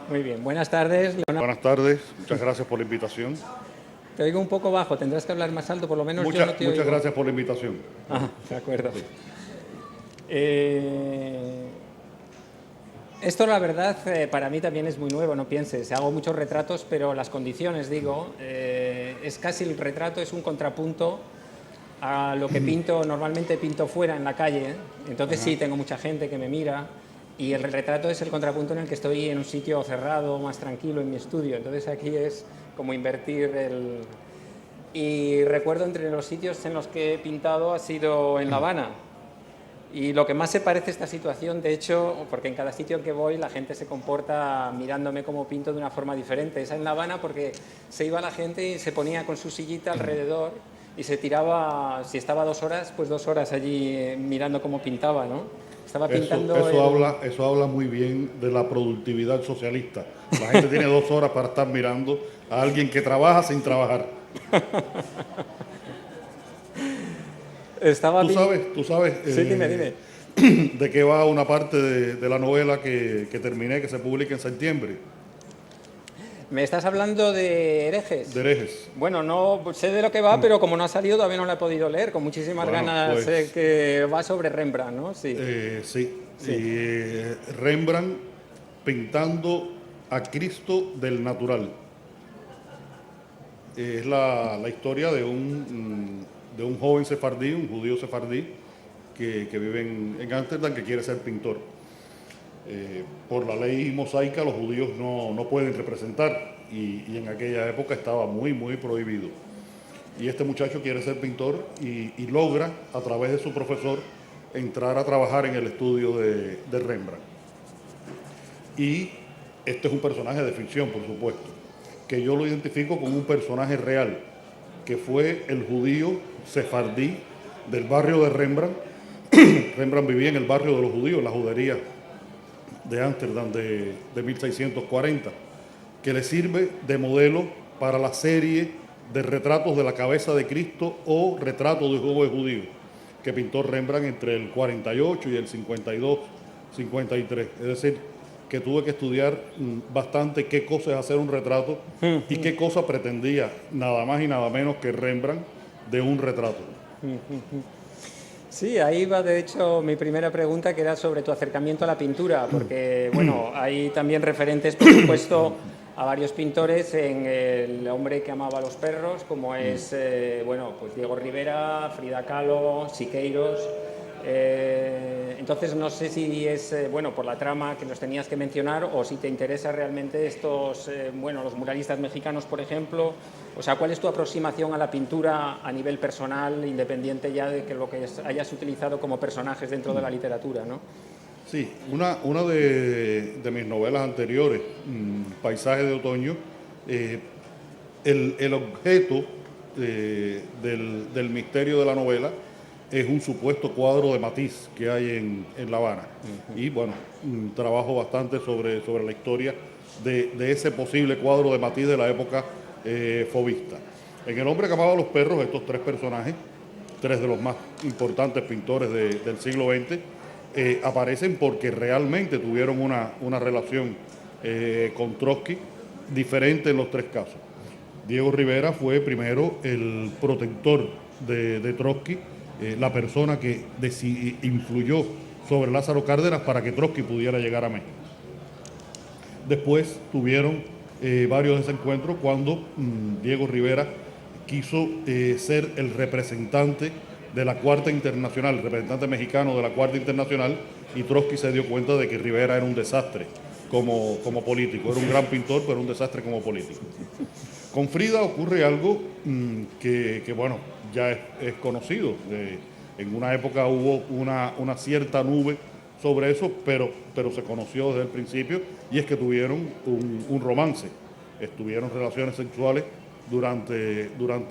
Muy bien, buenas tardes, Leonardo. Buenas tardes, muchas gracias por la invitación. Te oigo un poco bajo, tendrás que hablar más alto, por lo menos yo no te Muchas oigo. gracias por la invitación. Ah, de acuerdo. Sí. Esto la verdad para mí también es muy nuevo, no pienses. Hago muchos retratos, pero las condiciones, digo, es casi el retrato, es un contrapunto a lo que pinto, normalmente pinto fuera en la calle. Entonces sí, tengo mucha gente que me mira y el retrato es el contrapunto en el que estoy en un sitio cerrado, más tranquilo en mi estudio. Entonces aquí es como invertir el... Y recuerdo entre los sitios en los que he pintado ha sido en La Habana. Y lo que más se parece a esta situación, de hecho, porque en cada sitio en que voy la gente se comporta mirándome como pinto de una forma diferente. Es en La Habana porque se iba la gente y se ponía con su sillita alrededor y se tiraba, si estaba 2 horas, pues 2 horas allí mirando cómo pintaba, ¿no? Estaba pintando Eso habla muy bien de la productividad socialista. La gente tiene 2 horas para estar mirando a alguien que trabaja sin trabajar. Tú sabes Sí, dime. de qué va una parte de la novela que terminé, que se publica en septiembre, ¿Me estás hablando de de Herejes? Herejes. Bueno, no sé de lo que va, pero como no ha salido todavía no la he podido leer. Con muchísimas Bueno, ganas, pues sé que va sobre Rembrandt, ¿no? Sí, sí. sí. Rembrandt pintando a Cristo del natural. Es la historia de un joven sefardí, un judío sefardí, que vive en Ámsterdam, que quiere ser pintor. Por la ley mosaica los judíos no pueden representar y en aquella época estaba muy prohibido. Y este muchacho quiere ser pintor y logra, a través de su profesor, entrar a trabajar en el estudio de Rembrandt. Y este es un personaje de ficción, por supuesto, que yo lo identifico como un personaje real, que fue el judío sefardí del barrio de Rembrandt. Rembrandt vivía en el barrio de los judíos, la judería de Ámsterdam de 1640, que le sirve de modelo para la serie de retratos de la cabeza de Cristo o retrato de un joven judío, que pintó Rembrandt entre el 48 y el 52, 53. Es decir, que tuve que estudiar bastante qué cosa es hacer un retrato y qué cosa pretendía nada más y nada menos que Rembrandt de un retrato. Sí, ahí va de hecho mi primera pregunta, que era sobre tu acercamiento a la pintura, porque bueno, hay también referentes, por supuesto, a varios pintores en El hombre que amaba a los perros, como es bueno, pues Diego Rivera, Frida Kahlo, Siqueiros. Entonces no sé si es bueno por la trama que los tenías que mencionar o si te interesa realmente estos bueno, los muralistas mexicanos, por ejemplo. O sea, ¿cuál es tu aproximación a la pintura a nivel personal, independiente ya de que lo que hayas utilizado como personajes dentro de la literatura, ¿no? Sí, una de mis novelas anteriores, Paisaje de Otoño, el objeto del misterio de la novela es un supuesto cuadro de Matisse que hay en La Habana. Y bueno, trabajo bastante sobre la historia de ese posible cuadro de Matisse de la época fovista. En El hombre que amaba a los perros, estos 3 personajes, 3 de los más importantes pintores del siglo XX, aparecen porque realmente tuvieron una relación con Trotsky diferente en los 3 casos. Diego Rivera fue primero el protector de Trotsky, la persona que influyó sobre Lázaro Cárdenas para que Trotsky pudiera llegar a México. Después tuvieron varios desencuentros cuando Diego Rivera quiso ser el representante de la Cuarta Internacional, el representante mexicano de la Cuarta Internacional, y Trotsky se dio cuenta de que Rivera era un desastre como político. Era un gran pintor, pero un desastre como político. Con Frida ocurre algo que bueno, ya es conocido. En una época hubo una cierta nube sobre eso, pero se conoció desde el principio, y es que tuvieron un romance. Estuvieron relaciones sexuales durante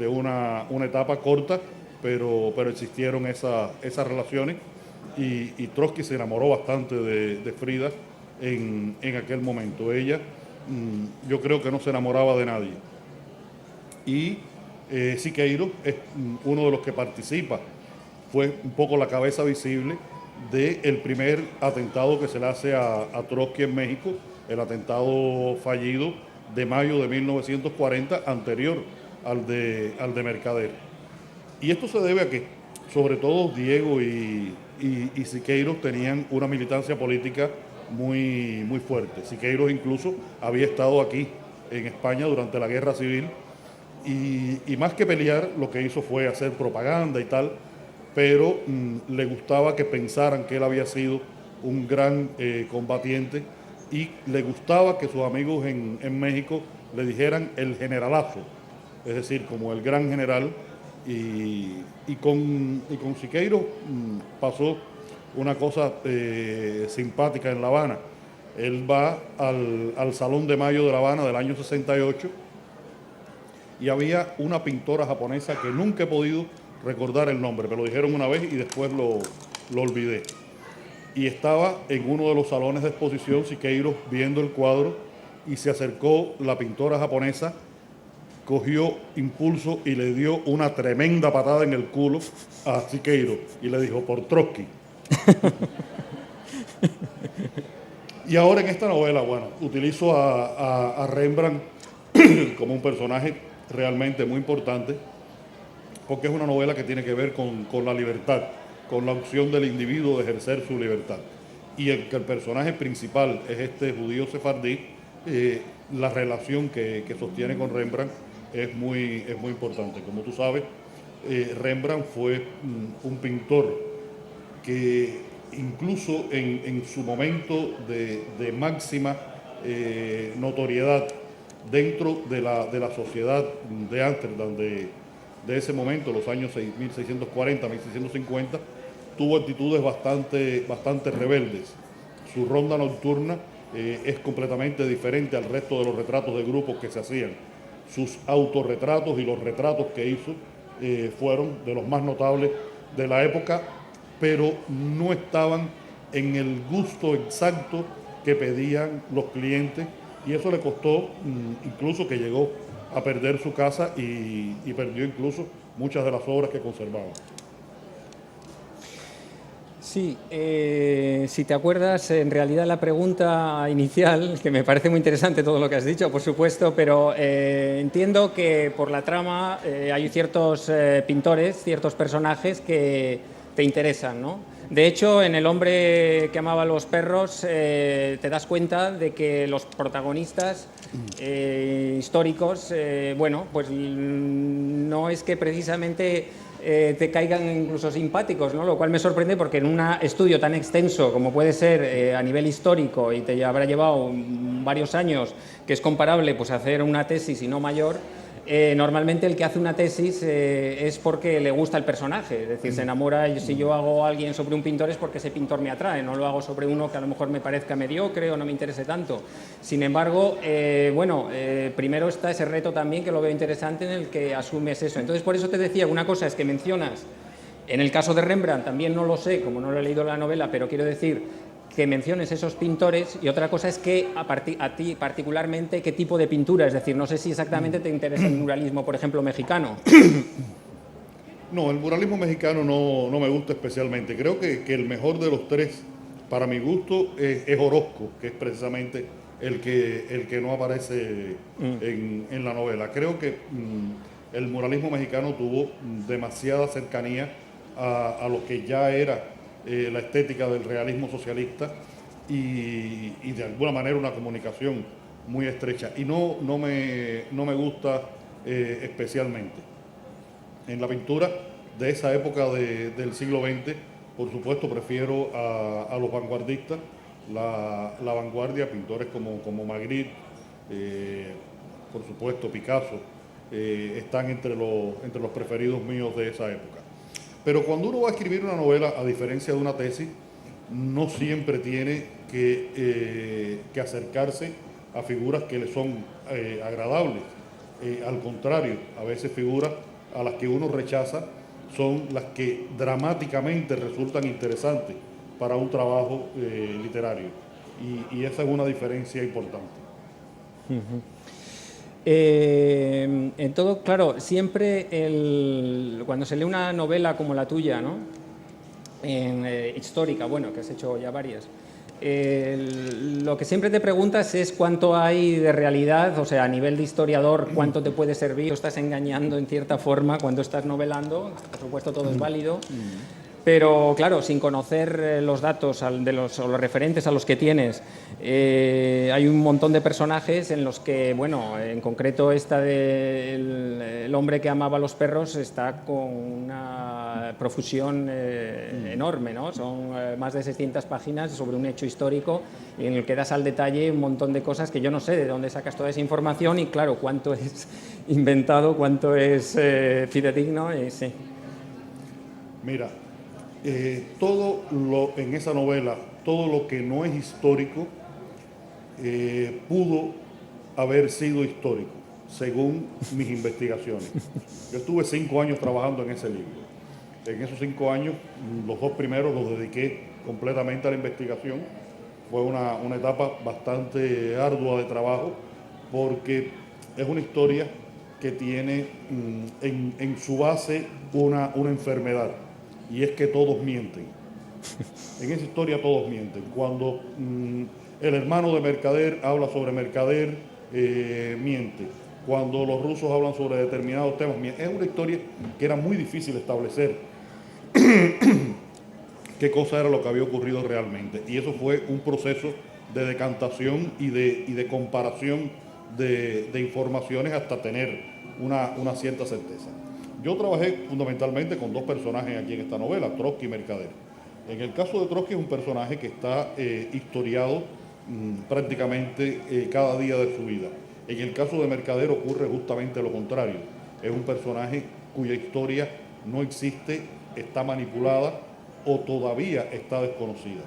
una etapa corta, pero existieron esas relaciones, y Trotsky se enamoró bastante de Frida en aquel momento. Ella, yo creo que no se enamoraba de nadie. Y Siqueiros es uno de los que participa, fue un poco la cabeza visible del primer atentado que se le hace a Trotsky en México, el atentado fallido de mayo de 1940, anterior al de Mercader. Y esto se debe a que, sobre todo, Diego y Siqueiros tenían una militancia política muy, muy fuerte. Siqueiros incluso había estado aquí en España durante la Guerra Civil y más que pelear, lo que hizo fue hacer propaganda y tal, pero le gustaba que pensaran que él había sido un gran combatiente y le gustaba que sus amigos en México le dijeran el generalazo, es decir, como el gran general. Y con Siqueiros pasó una cosa simpática en La Habana. Él va al Salón de Mayo de La Habana del año 68 y había una pintora japonesa que nunca he podido recordar el nombre, me lo dijeron una vez y después lo olvidé. Y estaba en uno de los salones de exposición Siqueiros viendo el cuadro y se acercó la pintora japonesa, cogió impulso y le dio una tremenda patada en el culo a Siqueiros y le dijo, por Trotsky. Y ahora en esta novela, bueno, utilizo a Rembrandt como un personaje realmente muy importante, porque es una novela que tiene que ver con la libertad, con la opción del individuo de ejercer su libertad. Y el personaje principal es este judío sefardí, la relación que sostiene con Rembrandt es muy importante. Como tú sabes, Rembrandt fue un pintor que incluso en su momento de máxima notoriedad dentro de la sociedad de Ámsterdam de ese momento, los años 1640, 1650, tuvo actitudes bastante rebeldes. Su ronda nocturna es completamente diferente al resto de los retratos de grupos que se hacían. Sus autorretratos y los retratos que hizo fueron de los más notables de la época, pero no estaban en el gusto exacto que pedían los clientes, y eso le costó incluso que llegó a perder su casa y perdió incluso muchas de las obras que conservaba. Sí, si te acuerdas, en realidad la pregunta inicial, que me parece muy interesante todo lo que has dicho, por supuesto, pero entiendo que por la trama hay ciertos pintores, ciertos personajes que te interesan, ¿no? De hecho, en El hombre que amaba a los perros te das cuenta de que los protagonistas históricos, bueno, pues no es que precisamente te caigan incluso simpáticos, ¿no? Lo cual me sorprende porque en un estudio tan extenso como puede ser a nivel histórico, y te habrá llevado varios años, que es comparable pues a hacer una tesis y no mayor, normalmente el que hace una tesis es porque le gusta el personaje, es decir, se enamora. Si yo hago a alguien sobre un pintor es porque ese pintor me atrae, no lo hago sobre uno que a lo mejor me parezca mediocre o no me interese tanto. Sin embargo, bueno, primero está ese reto también, que lo veo interesante, en el que asumes eso. Entonces, por eso te decía, una cosa es que mencionas, en el caso de Rembrandt, también no lo sé, como no lo he leído la novela, pero quiero decir que menciones esos pintores, y otra cosa es que a ti particularmente qué tipo de pintura, es decir, no sé si exactamente te interesa el muralismo, por ejemplo, mexicano. No, el muralismo mexicano no me gusta especialmente. Creo que el mejor de los tres, para mi gusto, es Orozco, que es precisamente el que no aparece en la novela. Creo que el muralismo mexicano tuvo demasiada cercanía a lo que ya era la estética del realismo socialista y de alguna manera una comunicación muy estrecha. Y no me gusta especialmente. En la pintura de esa época del siglo XX, por supuesto, prefiero a los vanguardistas, la vanguardia, pintores como Magritte, por supuesto Picasso, están entre los preferidos míos de esa época. Pero cuando uno va a escribir una novela, a diferencia de una tesis, no siempre tiene que acercarse a figuras que le son agradables. Al contrario, a veces figuras a las que uno rechaza son las que dramáticamente resultan interesantes para un trabajo literario. Y esa es una diferencia importante. En todo, claro, siempre cuando se lee una novela como la tuya, ¿no? Histórica, bueno, que has hecho ya varias, Lo que siempre te preguntas es cuánto hay de realidad, o sea, a nivel de historiador, cuánto te puede servir. Estás engañando en cierta forma cuando estás novelando, por supuesto todo es válido, pero claro, sin conocer los datos o los referentes a los que tienes, hay un montón de personajes en los que, bueno, en concreto esta de el hombre que amaba a los perros está con una profusión enorme, ¿no? Son más de 600 páginas sobre un hecho histórico en el que das al detalle un montón de cosas que yo no sé de dónde sacas toda esa información y claro, cuánto es inventado, cuánto es fidedigno, sí. Mira, en esa novela, todo lo que no es histórico, pudo haber sido histórico, según mis investigaciones. Yo estuve 5 años trabajando en ese libro. En esos 5 años, los 2 primeros los dediqué completamente a la investigación. Fue una etapa bastante ardua de trabajo, porque es una historia que tiene en su base una enfermedad, y es que todos mienten. En esa historia todos mienten. Cuando el hermano de Mercader habla sobre Mercader, miente. Cuando los rusos hablan sobre determinados temas, miente. Es una historia que era muy difícil establecer qué cosa era lo que había ocurrido realmente. Y eso fue un proceso de decantación y de comparación de informaciones hasta tener una cierta certeza. Yo trabajé fundamentalmente con 2 personajes aquí en esta novela, Trotsky y Mercader. En el caso de Trotsky es un personaje que está historiado prácticamente cada día de su vida. En el caso de Mercader ocurre justamente lo contrario. Es un personaje cuya historia no existe, está manipulada o todavía está desconocida.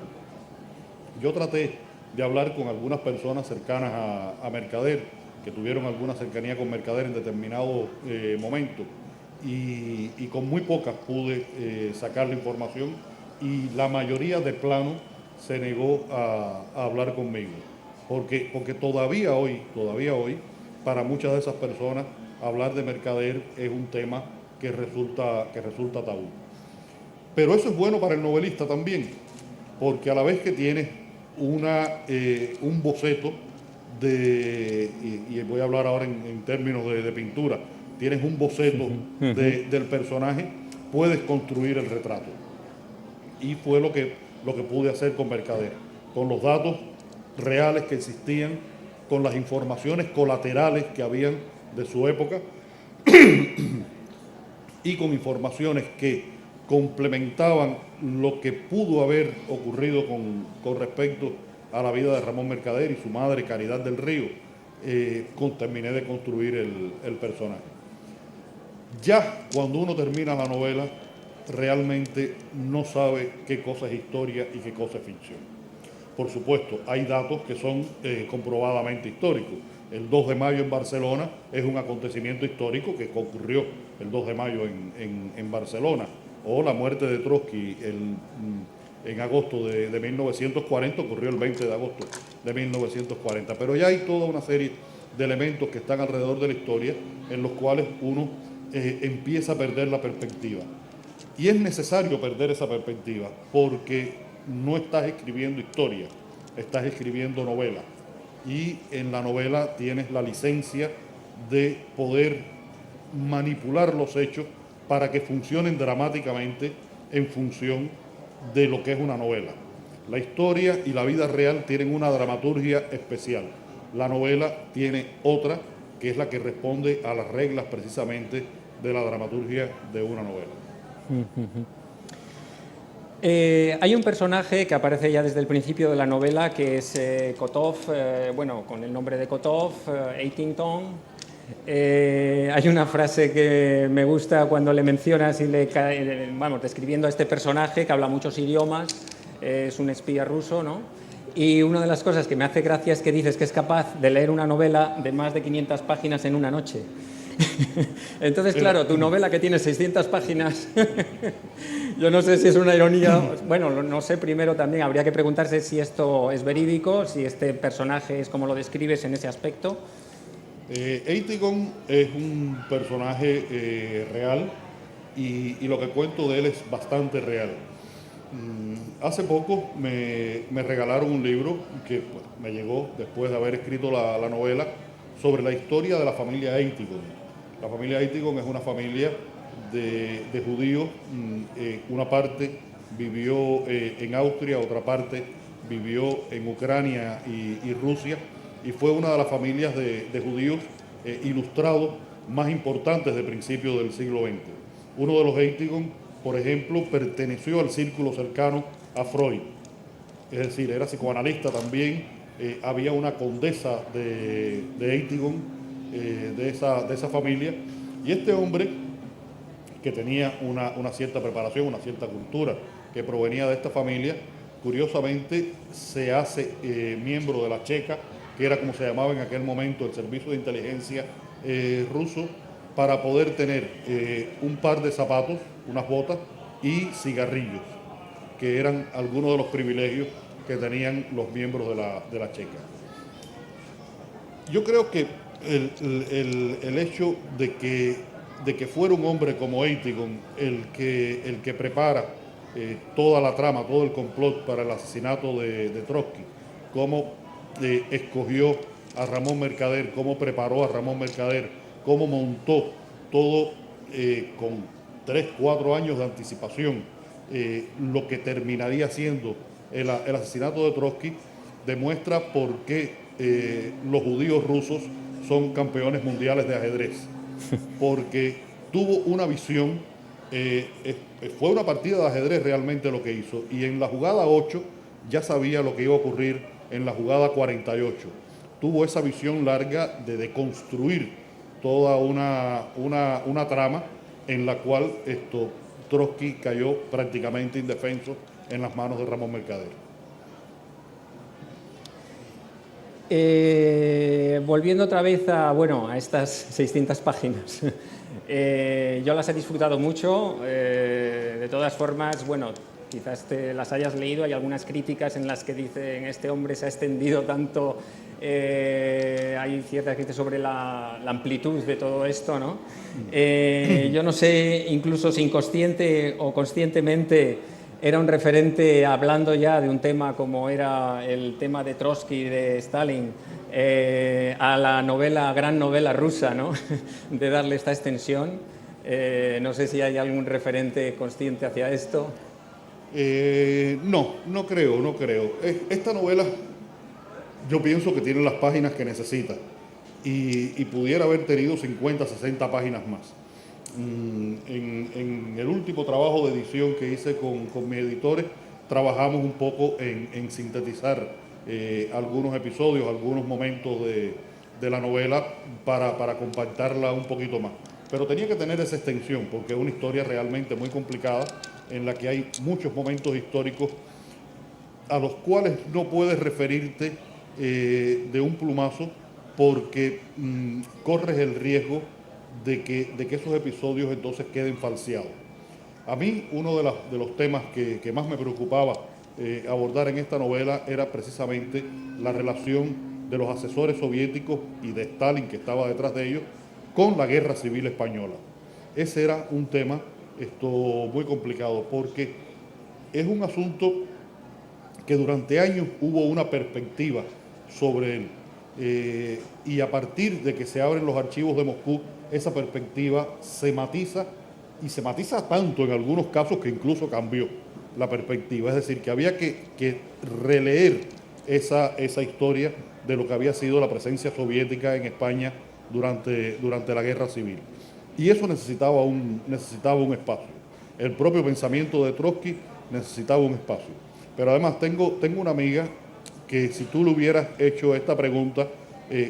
Yo traté de hablar con algunas personas cercanas a Mercader, que tuvieron alguna cercanía con Mercader en determinado momento, y con muy pocas pude sacar la información, y la mayoría de plano se negó a hablar conmigo, porque todavía hoy, para muchas de esas personas, hablar de Mercader es un tema que resulta tabú. Pero eso es bueno para el novelista también, porque a la vez que tienes un boceto y voy a hablar ahora en términos de pintura, tienes un boceto del personaje, puedes construir el retrato. Y fue lo que pude hacer con Mercader, con los datos reales que existían, con las informaciones colaterales que habían de su época y con informaciones que complementaban lo que pudo haber ocurrido con respecto a la vida de Ramón Mercader y su madre Caridad del Río. Terminé de construir el personaje. Ya cuando uno termina la novela, realmente no sabe qué cosa es historia y qué cosa es ficción. Por supuesto, hay datos que son comprobadamente históricos. El 2 de mayo en Barcelona es un acontecimiento histórico que ocurrió el 2 de mayo en Barcelona, o la muerte de Trotsky en agosto de 1940, ocurrió el 20 de agosto de 1940. Pero ya hay toda una serie de elementos que están alrededor de la historia en los cuales uno empieza a perder la perspectiva. Y es necesario perder esa perspectiva, porque no estás escribiendo historia, estás escribiendo novela. Y en la novela tienes la licencia de poder manipular los hechos para que funcionen dramáticamente en función de lo que es una novela. La historia y la vida real tienen una dramaturgia especial. La novela tiene otra, que es la que responde a las reglas precisamente de la dramaturgia de una novela. Hay un personaje que aparece ya desde el principio de la novela, que es Kotov, con el nombre de Kotov, Eitington. Hay una frase que me gusta cuando le mencionas y describiendo a este personaje que habla muchos idiomas, es un espía ruso, ¿no? Y una de las cosas que me hace gracia es que dices que es capaz de leer una novela de más de 500 páginas en una noche. Entonces, claro, tu novela que tiene 600 páginas, yo no sé si es una ironía, bueno, no sé, primero también habría que preguntarse si esto es verídico, si este personaje es como lo describes en ese aspecto. Eitington es un personaje real y lo que cuento de él es bastante real. Hace poco me regalaron un libro que pues, me llegó después de haber escrito la novela sobre la historia de la familia Eitingon. La familia Eitingon es una familia de judíos, una parte vivió en Austria, otra parte vivió en Ucrania y Rusia, y fue una de las familias de judíos ilustrados más importantes de principios del siglo XX. Uno de los Eitingon, por ejemplo, perteneció al círculo cercano a Freud, es decir, era psicoanalista también. Había una condesa de Eitingon, de esa familia, y este hombre, que tenía una cierta preparación, una cierta cultura, que provenía de esta familia, curiosamente se hace miembro de la Checa, que era como se llamaba en aquel momento el servicio de inteligencia ruso, para poder tener un par de zapatos, unas botas y cigarrillos, que eran algunos de los privilegios que tenían los miembros de la Checa. Yo creo que el hecho de que fuera un hombre como Eitingon el que prepara toda la trama, todo el complot para el asesinato de Trotsky, cómo escogió a Ramón Mercader, cómo preparó a Ramón Mercader, cómo montó todo con 3, 4 años de anticipación, lo que terminaría siendo el asesinato de Trotsky, demuestra por qué los judíos rusos son campeones mundiales de ajedrez. Porque tuvo una visión, fue una partida de ajedrez realmente lo que hizo, y en la jugada 8 ya sabía lo que iba a ocurrir en la jugada 48. Tuvo esa visión larga de construir toda una trama en la cual Trotsky cayó prácticamente indefenso en las manos de Ramón Mercader. Volviendo otra vez a estas 600 páginas, yo las he disfrutado mucho. De todas formas, bueno, quizás te las hayas leído. Hay algunas críticas en las que dicen este hombre se ha extendido tanto. Hay ciertas críticas sobre la amplitud de todo esto, ¿no? Yo no sé, incluso si inconsciente o conscientemente era un referente, hablando ya de un tema como era el tema de Trotsky, de Stalin, a la gran novela rusa, ¿no? De darle esta extensión. No sé si hay algún referente consciente hacia esto. No creo. Esta novela, yo pienso que tiene las páginas que necesita y pudiera haber tenido 50, 60 páginas más. En el último trabajo de edición que hice con mis editores, trabajamos un poco en sintetizar algunos episodios, algunos momentos de la novela para compactarla un poquito más. Pero tenía que tener esa extensión porque es una historia realmente muy complicada en la que hay muchos momentos históricos a los cuales no puedes referirte de un plumazo porque corres el riesgo de que esos episodios entonces queden falseados. A mí uno de los temas que más me preocupaba abordar en esta novela era precisamente la relación de los asesores soviéticos y de Stalin, que estaba detrás de ellos, con la Guerra Civil Española. Ese era un tema muy complicado porque es un asunto que durante años hubo una perspectiva sobre él y a partir de que se abren los archivos de Moscú, esa perspectiva se matiza y se matiza tanto en algunos casos que incluso cambió la perspectiva. Es decir, que había que releer esa historia de lo que había sido la presencia soviética en España durante la Guerra Civil. Y eso necesitaba un espacio. El propio pensamiento de Trotsky necesitaba un espacio. Pero además tengo una amiga que si tú le hubieras hecho esta pregunta,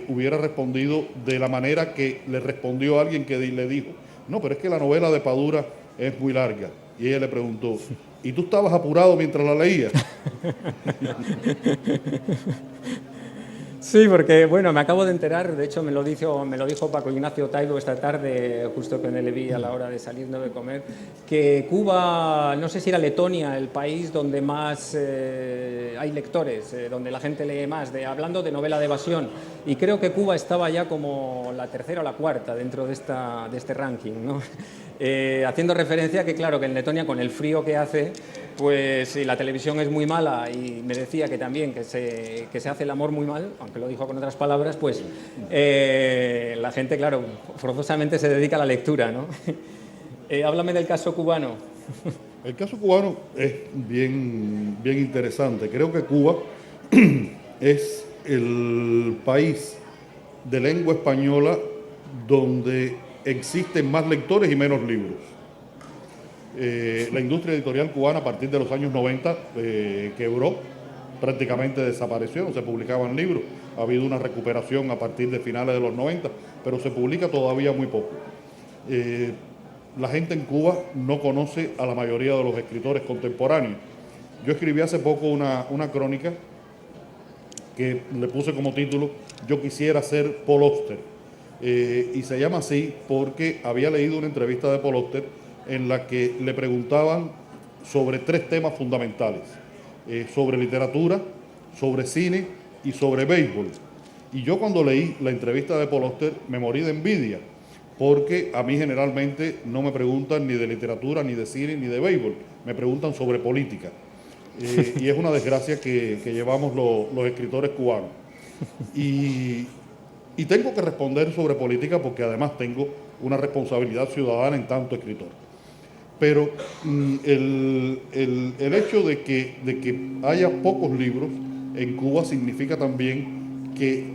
hubiera respondido de la manera que le respondió a alguien que le dijo, no, pero es que la novela de Padura es muy larga. Y ella le preguntó, ¿y tú estabas apurado mientras la leías? Sí, porque bueno, me acabo de enterar, de hecho me lo dijo Paco Ignacio Taibo esta tarde, justo que le vi a la hora de salir de comer, que Cuba, no sé si era Letonia, el país donde más hay lectores, donde la gente lee más, hablando de novela de evasión, y creo que Cuba estaba ya como la tercera o la cuarta dentro de este ranking, ¿no? Haciendo referencia que claro, que en Letonia con el frío que hace, pues si la televisión es muy mala y me decía que también que se hace el amor muy mal, aunque lo dijo con otras palabras, pues la gente, claro, forzosamente se dedica a la lectura, ¿no? Háblame del caso cubano. El caso cubano es bien interesante. Creo que Cuba es el país de lengua española donde existen más lectores y menos libros. La industria editorial cubana a partir de los años 90 quebró, prácticamente desapareció, no se publicaban libros. Ha habido una recuperación a partir de finales de los 90, pero se publica todavía muy poco. La gente en Cuba no conoce a la mayoría de los escritores contemporáneos. Yo escribí hace poco una crónica que le puse como título Yo quisiera ser Paul Auster, y se llama así porque había leído una entrevista de Paul Auster en la que le preguntaban sobre 3 temas fundamentales, sobre literatura, sobre cine y sobre béisbol. Y yo cuando leí la entrevista de Paul Auster me morí de envidia, porque a mí generalmente no me preguntan ni de literatura, ni de cine, ni de béisbol, me preguntan sobre política. Y es una desgracia que llevamos los escritores cubanos. Y tengo que responder sobre política porque además tengo una responsabilidad ciudadana en tanto escritor. Pero el hecho de que haya pocos libros en Cuba significa también que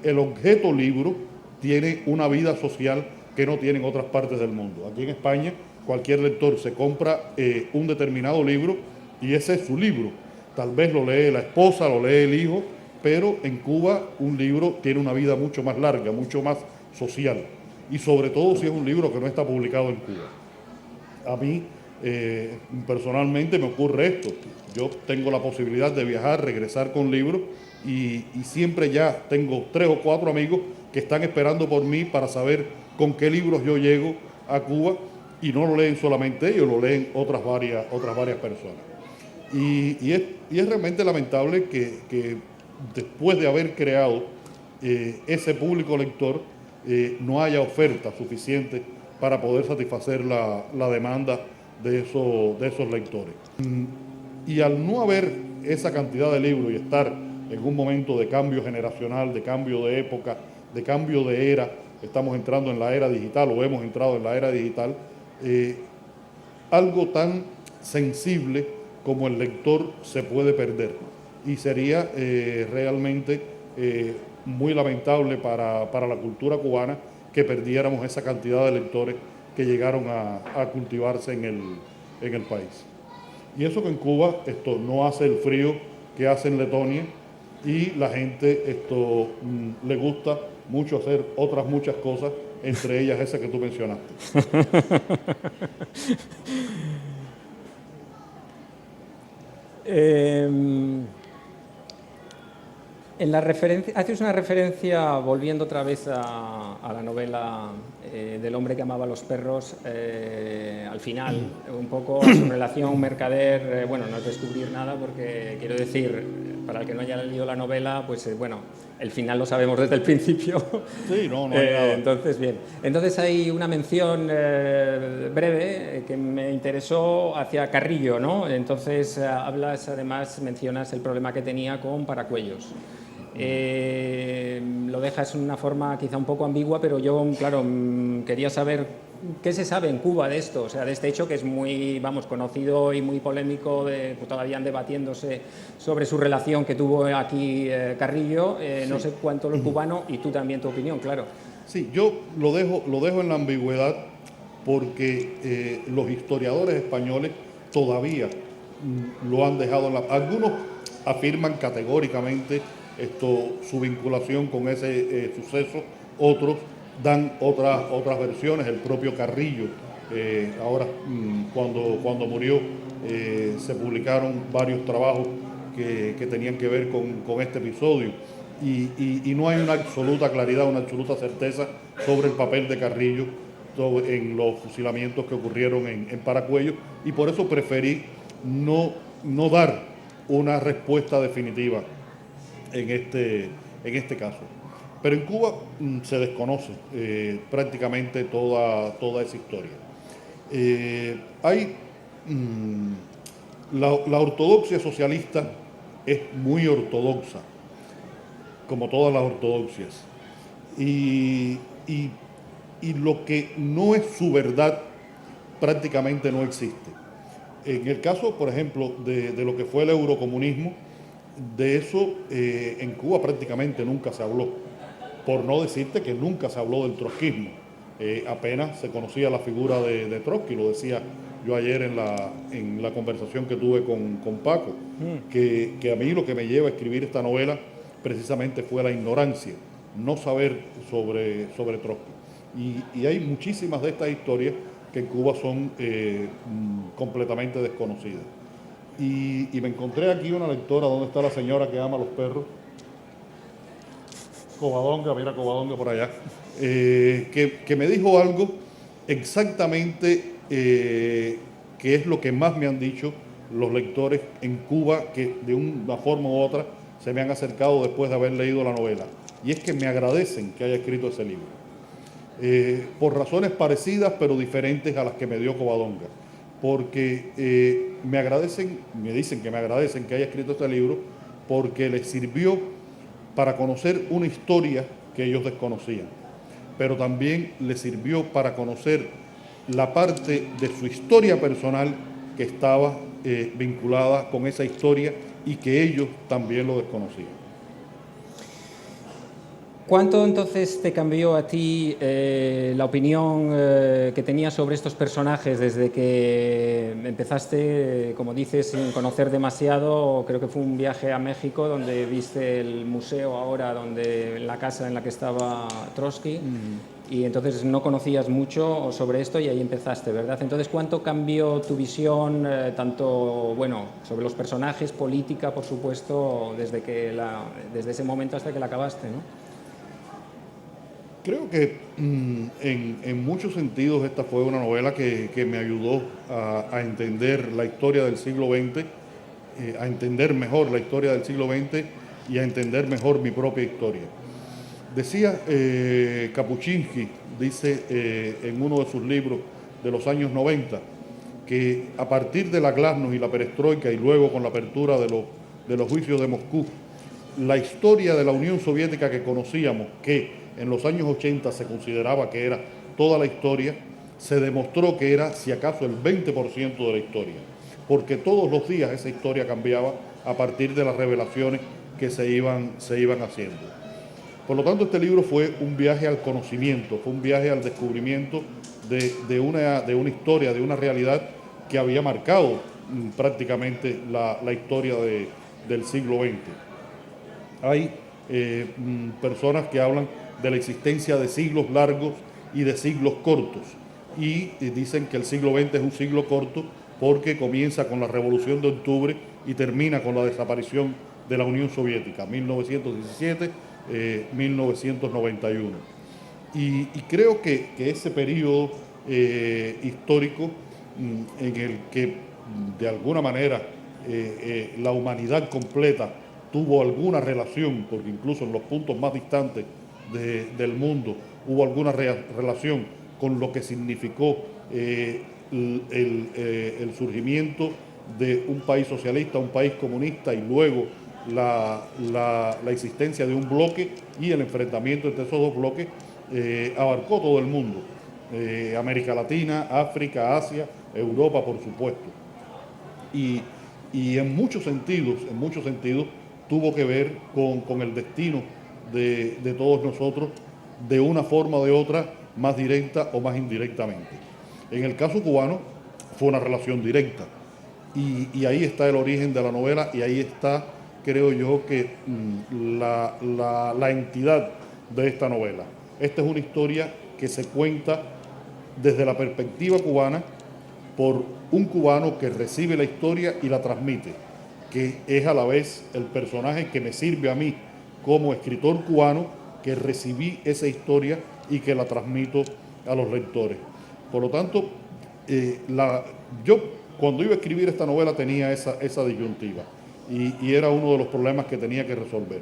el objeto libro tiene una vida social que no tienen otras partes del mundo. Aquí en España cualquier lector se compra un determinado libro y ese es su libro. Tal vez lo lee la esposa, lo lee el hijo, pero en Cuba un libro tiene una vida mucho más larga, mucho más social. Y sobre todo si es un libro que no está publicado en Cuba. A mí personalmente me ocurre esto. Yo tengo la posibilidad de viajar, regresar con libros y siempre ya tengo 3 o 4 amigos que están esperando por mí para saber con qué libros yo llego a Cuba, y no lo leen solamente ellos, lo leen otras varias personas. Y es realmente lamentable que después de haber creado ese público lector no haya oferta suficiente para poder satisfacer la demanda de esos lectores. Y al no haber esa cantidad de libros y estar en un momento de cambio generacional, de cambio de época, de cambio de era, estamos entrando en la era digital o hemos entrado en la era digital, algo tan sensible como el lector se puede perder. Y sería realmente muy lamentable para la cultura cubana que perdiéramos esa cantidad de lectores que llegaron a cultivarse en el país. Y eso que en Cuba esto no hace el frío que hace en Letonia, y la gente le gusta mucho hacer otras muchas cosas, entre ellas esa que tú mencionaste. En la haces una referencia, volviendo otra vez a la novela del hombre que amaba a los perros, al final, un poco a su relación mercader, bueno, no es descubrir nada porque, quiero decir, para el que no haya leído la novela, pues bueno, el final lo sabemos desde el principio. Sí, no hay nada. Entonces, bien. Entonces hay una mención breve que me interesó hacia Carrillo, ¿no? Entonces además mencionas el problema que tenía con Paracuellos. Lo dejas en una forma quizá un poco ambigua, pero yo, claro, quería saber qué se sabe en Cuba de esto, o sea, de este hecho que es muy, conocido y muy polémico, pues todavía debatiéndose sobre su relación que tuvo aquí Carrillo, sí. No sé cuánto lo cubano, y tú también tu opinión, claro. Sí, yo lo dejo en la ambigüedad porque los historiadores españoles todavía lo han dejado en la... Algunos afirman categóricamente su vinculación con ese suceso, otros dan otras versiones. El propio Carrillo, ahora cuando murió, se publicaron varios trabajos que tenían que ver con este episodio, y no hay una absoluta claridad, una absoluta certeza sobre el papel de Carrillo en los fusilamientos que ocurrieron en Paracuellos, y por eso preferí no dar una respuesta definitiva en este caso. Pero en Cuba se desconoce prácticamente toda esa historia. Hay La ortodoxia socialista es muy ortodoxa, como todas las ortodoxias. Y, y- y lo que no es su verdad prácticamente no existe. En el caso, por ejemplo, de lo que fue el eurocomunismo, de eso en Cuba prácticamente nunca se habló, por no decirte que nunca se habló del trotskismo. Apenas se conocía la figura de Trotsky, lo decía yo ayer en la conversación que tuve con Paco, que a mí lo que me lleva a escribir esta novela precisamente fue la ignorancia, no saber sobre Trotsky. Y hay muchísimas de estas historias que en Cuba son completamente desconocidas. Y me encontré aquí una lectora, ¿dónde está la señora que ama a los perros? Covadonga, mira Covadonga por allá, que me dijo algo exactamente que es lo que más me han dicho los lectores en Cuba, que de una forma u otra se me han acercado después de haber leído la novela. Y es que me agradecen que haya escrito ese libro. Por razones parecidas pero diferentes a las que me dio Covadonga. Porque me dicen que me agradecen que haya escrito este libro porque les sirvió para conocer una historia que ellos desconocían, pero también les sirvió para conocer la parte de su historia personal que estaba vinculada con esa historia y que ellos también lo desconocían. ¿Cuánto entonces te cambió a ti la opinión que tenías sobre estos personajes desde que empezaste, como dices, sin conocer demasiado? Creo que fue un viaje a México donde viste el museo ahora, donde la casa en la que estaba Trotsky, y entonces no conocías mucho sobre esto y ahí empezaste, ¿verdad? Entonces, ¿cuánto cambió tu visión, tanto, bueno, sobre los personajes, política, por supuesto, desde ese momento hasta que la acabaste, ¿no? Creo que en muchos sentidos esta fue una novela que me ayudó a entender la historia del siglo XX, a entender mejor la historia del siglo XX y a entender mejor mi propia historia. Decía Kapuscinski, dice en uno de sus libros de los años 90, que a partir de la glasnost y la perestroika y luego con la apertura de los juicios de Moscú, la historia de la Unión Soviética que conocíamos, que en los años 80 se consideraba que era toda la historia, se demostró que era, si acaso, el 20% de la historia, porque todos los días esa historia cambiaba a partir de las revelaciones que se iban haciendo. Por lo tanto, este libro fue un viaje al conocimiento, fue un viaje al descubrimiento de una historia, de una realidad que había marcado prácticamente la historia del siglo XX. Hay personas que hablan de la existencia de siglos largos y de siglos cortos. Y dicen que el siglo XX es un siglo corto porque comienza con la Revolución de Octubre y termina con la desaparición de la Unión Soviética, 1917, 1991. Y creo que ese periodo histórico en el que de alguna manera la humanidad completa tuvo alguna relación, porque incluso en los puntos más distantes del mundo hubo alguna relación con lo que significó el surgimiento de un país socialista, un país comunista y luego la existencia de un bloque y el enfrentamiento entre esos dos bloques abarcó todo el mundo, América Latina, África, Asia, Europa, por supuesto. Y en muchos sentidos, tuvo que ver con el destino de todos nosotros de una forma o de otra, más directa o más indirectamente. En el caso cubano fue una relación directa y ahí está el origen de la novela y ahí está, creo yo, que la entidad de esta novela. Esta es una historia que se cuenta desde la perspectiva cubana por un cubano que recibe la historia y la transmite, que es a la vez el personaje que me sirve a mí como escritor cubano que recibí esa historia y que la transmito a los lectores. Por lo tanto, yo cuando iba a escribir esta novela tenía esa disyuntiva y era uno de los problemas que tenía que resolver.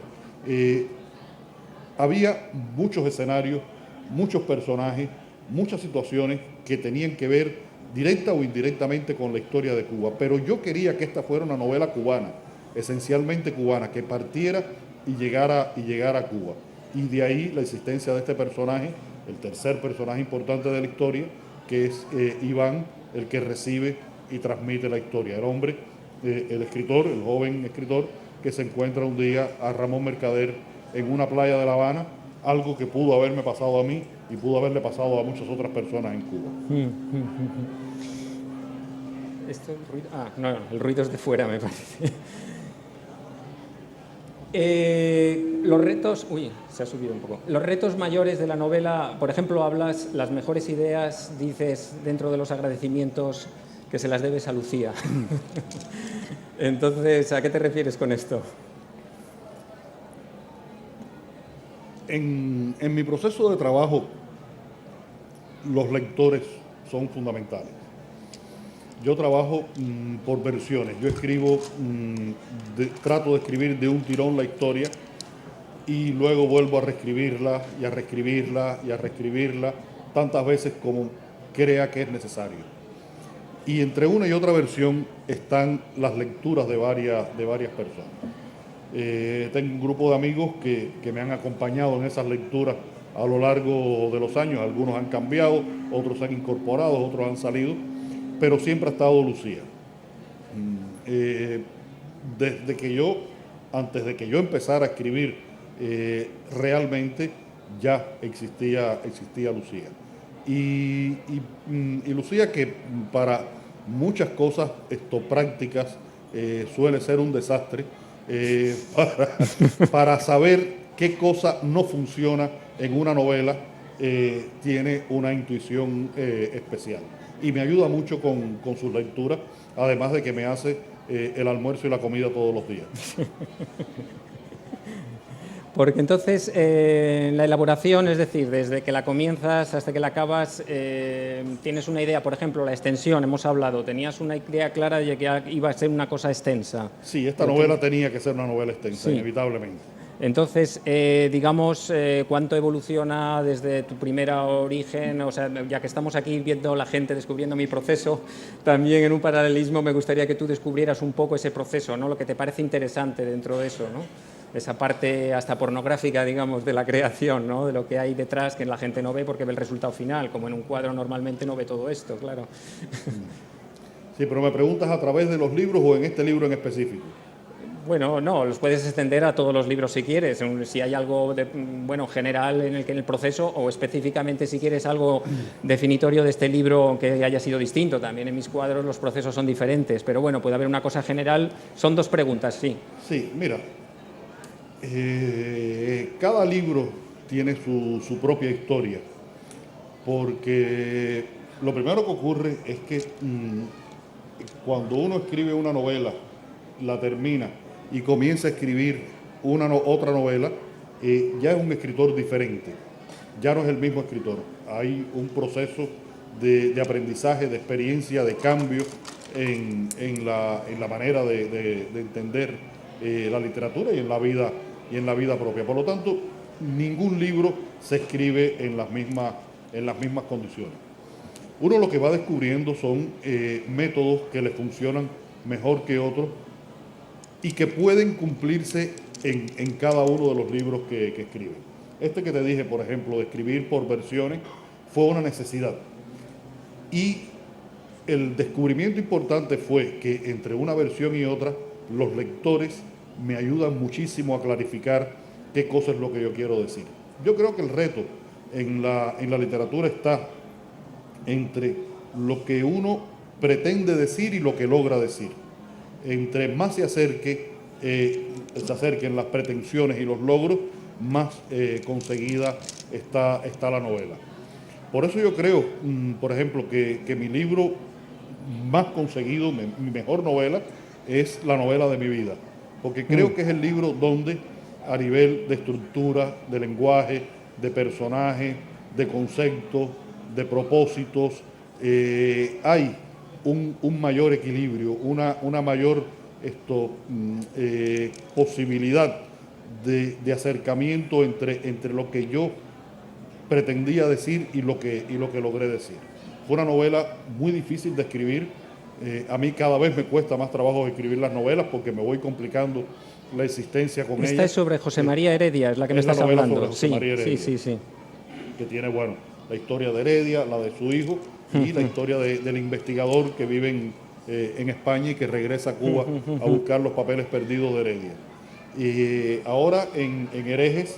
Había muchos escenarios, muchos personajes, muchas situaciones que tenían que ver directa o indirectamente con la historia de Cuba. Pero yo quería que esta fuera una novela cubana, esencialmente cubana, que partiera y llegara a Cuba. Y de ahí la existencia de este personaje, el tercer personaje importante de la historia, que es Iván, el que recibe y transmite la historia. El hombre, el escritor, el joven escritor, que se encuentra un día a Ramón Mercader en una playa de La Habana, algo que pudo haberme pasado a mí y pudo haberle pasado a muchas otras personas en Cuba. ¿Esto el ruido? Ah, no, el ruido es de fuera, me parece. Los retos, se ha subido un poco. Los retos mayores de la novela, por ejemplo, hablas las mejores ideas, dices dentro de los agradecimientos que se las debes a Lucía. Entonces, ¿a qué te refieres con esto? En mi proceso de trabajo, los lectores son fundamentales. Yo trabajo por versiones. Yo escribo, trato de escribir de un tirón la historia y luego vuelvo a reescribirla y a reescribirla y a reescribirla tantas veces como crea que es necesario. Y entre una y otra versión están las lecturas de varias personas. Tengo un grupo de amigos que me han acompañado en esas lecturas a lo largo de los años. Algunos han cambiado, otros han incorporado, otros han salido, pero siempre ha estado Lucía. Antes de que yo empezara a escribir, realmente ya existía Lucía. Y Lucía, que para muchas cosas prácticas suele ser un desastre, para saber qué cosa no funciona en una novela, tiene una intuición especial. Y me ayuda mucho con sus lecturas, además de que me hace el almuerzo y la comida todos los días. Porque entonces, la elaboración, es decir, desde que la comienzas hasta que la acabas, tienes una idea, por ejemplo, la extensión, hemos hablado, tenías una idea clara de que iba a ser una cosa extensa. Sí, esta novela tenía que ser una novela extensa, sí, inevitablemente. Entonces, digamos, ¿cuánto evoluciona desde tu primer origen? O sea, ya que estamos aquí viendo la gente descubriendo mi proceso, también en un paralelismo me gustaría que tú descubrieras un poco ese proceso, ¿no? Lo que te parece interesante dentro de eso, ¿no? Esa parte hasta pornográfica, digamos, de la creación, ¿no? De lo que hay detrás, que la gente no ve porque ve el resultado final, como en un cuadro normalmente no ve todo esto, claro. Sí, pero me preguntas a través de los libros o en este libro en específico. Bueno, no, los puedes extender a todos los libros si quieres, si hay algo general en el proceso, o específicamente si quieres algo definitorio de este libro que haya sido distinto. También en mis cuadros los procesos son diferentes, pero bueno, puede haber una cosa general. Son dos preguntas, sí. Sí, mira, cada libro tiene su propia historia, porque lo primero que ocurre es que cuando uno escribe una novela, la termina y comienza a escribir otra novela, ya es un escritor diferente, ya no es el mismo escritor. Hay un proceso de aprendizaje, de experiencia, de cambio en la manera de entender la literatura y en la vida propia. Por lo tanto, ningún libro se escribe en las mismas condiciones. Uno lo que va descubriendo son métodos que le funcionan mejor que otros y que pueden cumplirse en cada uno de los libros que escribe. Este que te dije, por ejemplo, de escribir por versiones, fue una necesidad. Y el descubrimiento importante fue que entre una versión y otra, los lectores me ayudan muchísimo a clarificar qué cosa es lo que yo quiero decir. Yo creo que el reto en la literatura está entre lo que uno pretende decir y lo que logra decir. Entre más se acerquen las pretensiones y los logros, más conseguida está la novela. Por eso yo creo, por ejemplo, que mi libro más conseguido, mi mejor novela, es La novela de mi vida. Porque creo que es el libro donde, a nivel de estructura, de lenguaje, de personaje, de conceptos, de propósitos, hay un mayor equilibrio, una mayor posibilidad de acercamiento entre lo que yo pretendía decir y lo que logré decir. Fue una novela muy difícil de escribir. A mí cada vez me cuesta más trabajo escribir las novelas porque me voy complicando la existencia con ellas. Esta es sobre José María Heredia, es la que me estás hablando. Sobre José María Heredia, sí. Que tiene, bueno, la historia de Heredia, la de su hijo y la historia del investigador que vive en España y que regresa a Cuba a buscar los papeles perdidos de Heredia. Y ahora en Herejes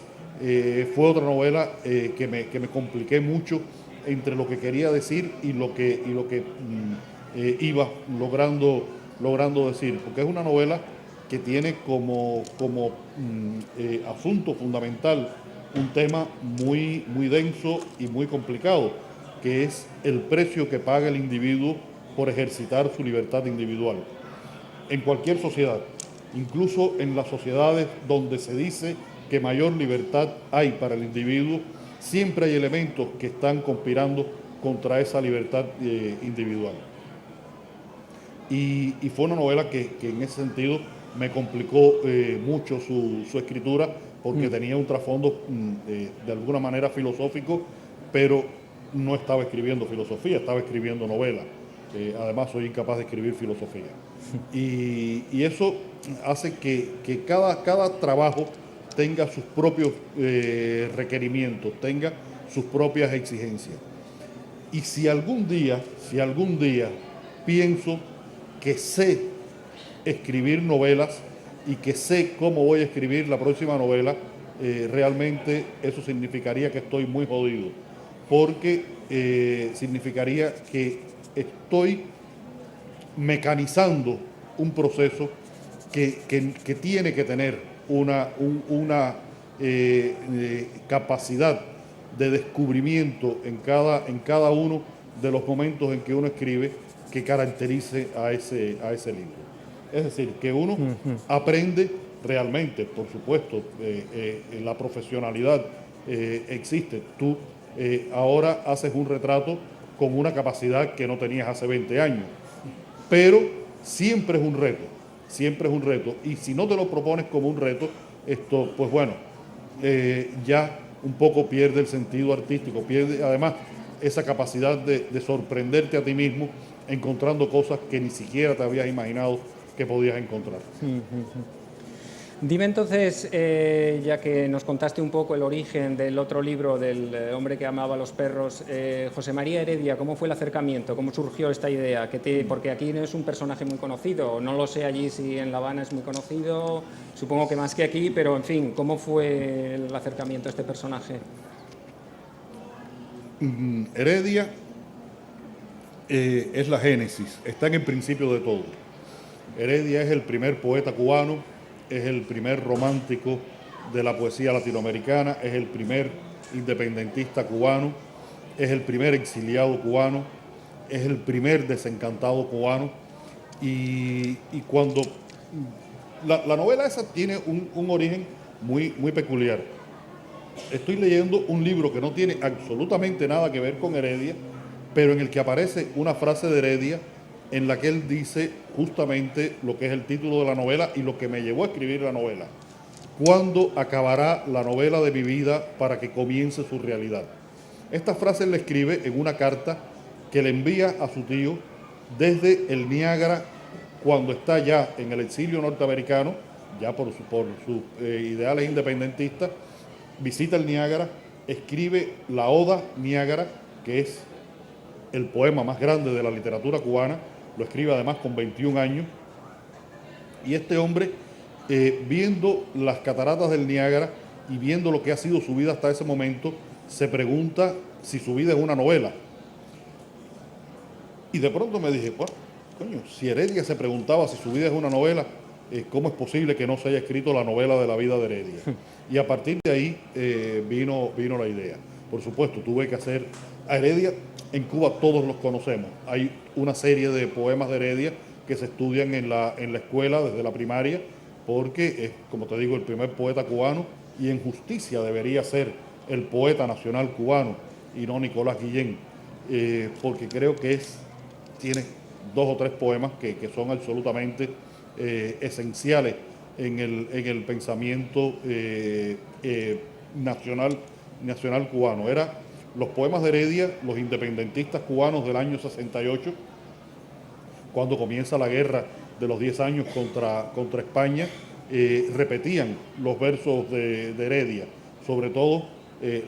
fue otra novela que me compliqué mucho entre lo que quería decir y lo que iba logrando decir, porque es una novela que tiene como asunto fundamental un tema muy denso y muy complicado, que es el precio que paga el individuo por ejercitar su libertad individual. En cualquier sociedad, incluso en las sociedades donde se dice que mayor libertad hay para el individuo, siempre hay elementos que están conspirando contra esa libertad individual. Y fue una novela que en ese sentido me complicó mucho su escritura, porque tenía un trasfondo de alguna manera filosófico, pero no estaba escribiendo filosofía, estaba escribiendo novela. Además soy incapaz de escribir filosofía. Y eso hace que cada trabajo tenga sus propios requerimientos, tenga sus propias exigencias. Y si algún día pienso que sé escribir novelas y que sé cómo voy a escribir la próxima novela, realmente eso significaría que estoy muy jodido, porque significaría que estoy mecanizando un proceso que tiene que tener una capacidad de descubrimiento en cada uno de los momentos en que uno escribe que caracterice a ese libro. Es decir, que uno aprende realmente, por supuesto, la profesionalidad existe. Tú ahora haces un retrato con una capacidad que no tenías hace 20 años, pero siempre es un reto, y si no te lo propones como un reto, esto, pues bueno, ya un poco pierde el sentido artístico, pierde además esa capacidad de sorprenderte a ti mismo encontrando cosas que ni siquiera te habías imaginado que podías encontrar. Dime entonces, ya que nos contaste un poco el origen del otro libro, del hombre que amaba a los perros, José María Heredia, ¿cómo fue el acercamiento? ¿Cómo surgió esta idea? Porque aquí no es un personaje muy conocido, no lo sé allí si en La Habana es muy conocido, supongo que más que aquí, pero en fin, ¿cómo fue el acercamiento a este personaje? Heredia es la génesis, está en el principio de todo. Heredia es el primer poeta cubano, es el primer romántico de la poesía latinoamericana, es el primer independentista cubano, es el primer exiliado cubano, es el primer desencantado cubano. Y cuando la novela esa tiene un origen muy peculiar. Estoy leyendo un libro que no tiene absolutamente nada que ver con Heredia, pero en el que aparece una frase de Heredia en la que él dice justamente lo que es el título de la novela y lo que me llevó a escribir la novela. ¿Cuándo acabará la novela de mi vida para que comience su realidad? Esta frase él la escribe en una carta que le envía a su tío desde el Niágara, cuando está ya en el exilio norteamericano, ya por sus ideales independentistas. Visita el Niágara, escribe la Oda Niágara, que es el poema más grande de la literatura cubana, lo escribe además con 21 años, y este hombre, viendo las cataratas del Niágara y viendo lo que ha sido su vida hasta ese momento, se pregunta si su vida es una novela. Y de pronto me dije, bueno, coño, si Heredia se preguntaba si su vida es una novela, ¿cómo es posible que no se haya escrito la novela de la vida de Heredia? Y a partir de ahí vino la idea. Por supuesto, tuve que hacer a Heredia. En Cuba todos los conocemos. Hay una serie de poemas de Heredia que se estudian en la escuela desde la primaria, porque es, como te digo, el primer poeta cubano, y en justicia debería ser el poeta nacional cubano y no Nicolás Guillén, porque creo que tiene 2 o 3 poemas que son absolutamente esenciales en el pensamiento nacional cubano. Era los poemas de Heredia, los independentistas cubanos del año 68, cuando comienza la guerra de los 10 años contra España, repetían los versos de Heredia, sobre todo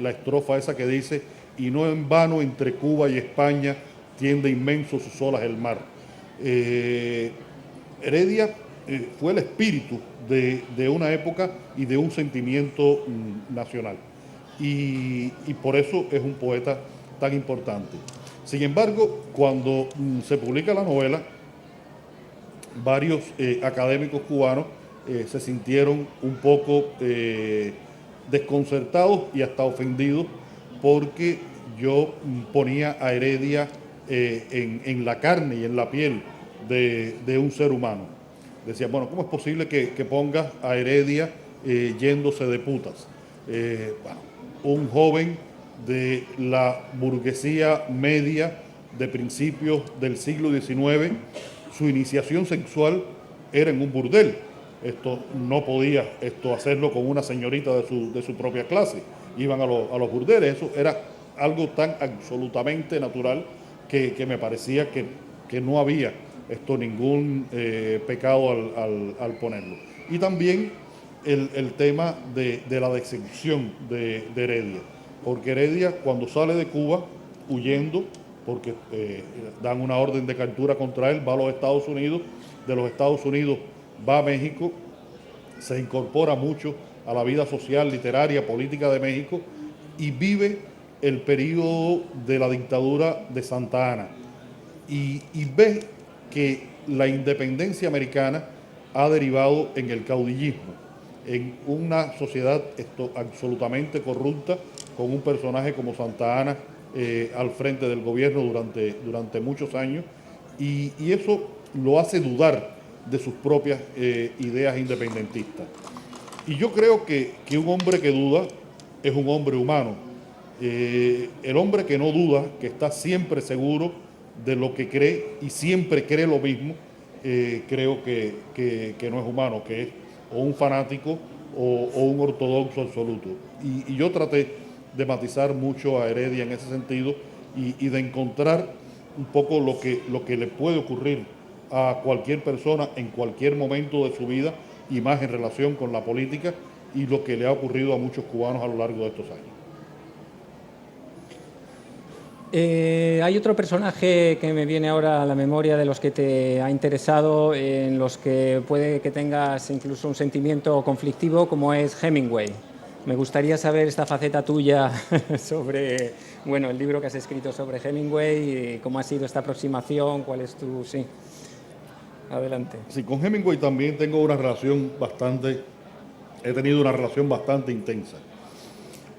la estrofa esa que dice: y no en vano entre Cuba y España tiende inmenso sus olas el mar. Heredia fue el espíritu de una época y de un sentimiento nacional. Y por eso es un poeta tan importante. Sin embargo, cuando se publica la novela, varios académicos cubanos se sintieron un poco desconcertados y hasta ofendidos porque yo ponía a Heredia en la carne y en la piel de un ser humano. Decía, bueno, ¿cómo es posible que pongas a Heredia yéndose de putas? Bueno, un joven de la burguesía media de principios del siglo XIX, su iniciación sexual era en un burdel. Esto no podía hacerlo con una señorita de su propia clase. Iban a los burdeles. Eso era algo tan absolutamente natural que me parecía que no había ningún pecado al ponerlo. Y también el tema de la deserción de Heredia. Porque Heredia, cuando sale de Cuba, huyendo, porque dan una orden de captura contra él, va a los Estados Unidos, de los Estados Unidos va a México, se incorpora mucho a la vida social, literaria, política de México y vive el periodo de la dictadura de Santa Anna y ve que la independencia americana ha derivado en el caudillismo, en una sociedad absolutamente corrupta, con un personaje como Santa Anna al frente del gobierno durante muchos años, y eso lo hace dudar de sus propias ideas independentistas. Y yo creo que un hombre que duda es un hombre humano. El hombre que no duda, que está siempre seguro de lo que cree y siempre cree lo mismo, creo que no es humano, que es o un fanático o un ortodoxo absoluto. Y yo traté de matizar mucho a Heredia en ese sentido y de encontrar un poco lo que le puede ocurrir a cualquier persona en cualquier momento de su vida, y más en relación con la política, y lo que le ha ocurrido a muchos cubanos a lo largo de estos años. Hay otro personaje que me viene ahora a la memoria de los que te ha interesado, en los que puede que tengas incluso un sentimiento conflictivo, como es Hemingway. Me gustaría saber esta faceta tuya sobre, bueno, el libro que has escrito sobre Hemingway, y cómo ha sido esta aproximación, cuál es tu... Sí, adelante. Sí, con Hemingway también he tenido una relación bastante intensa.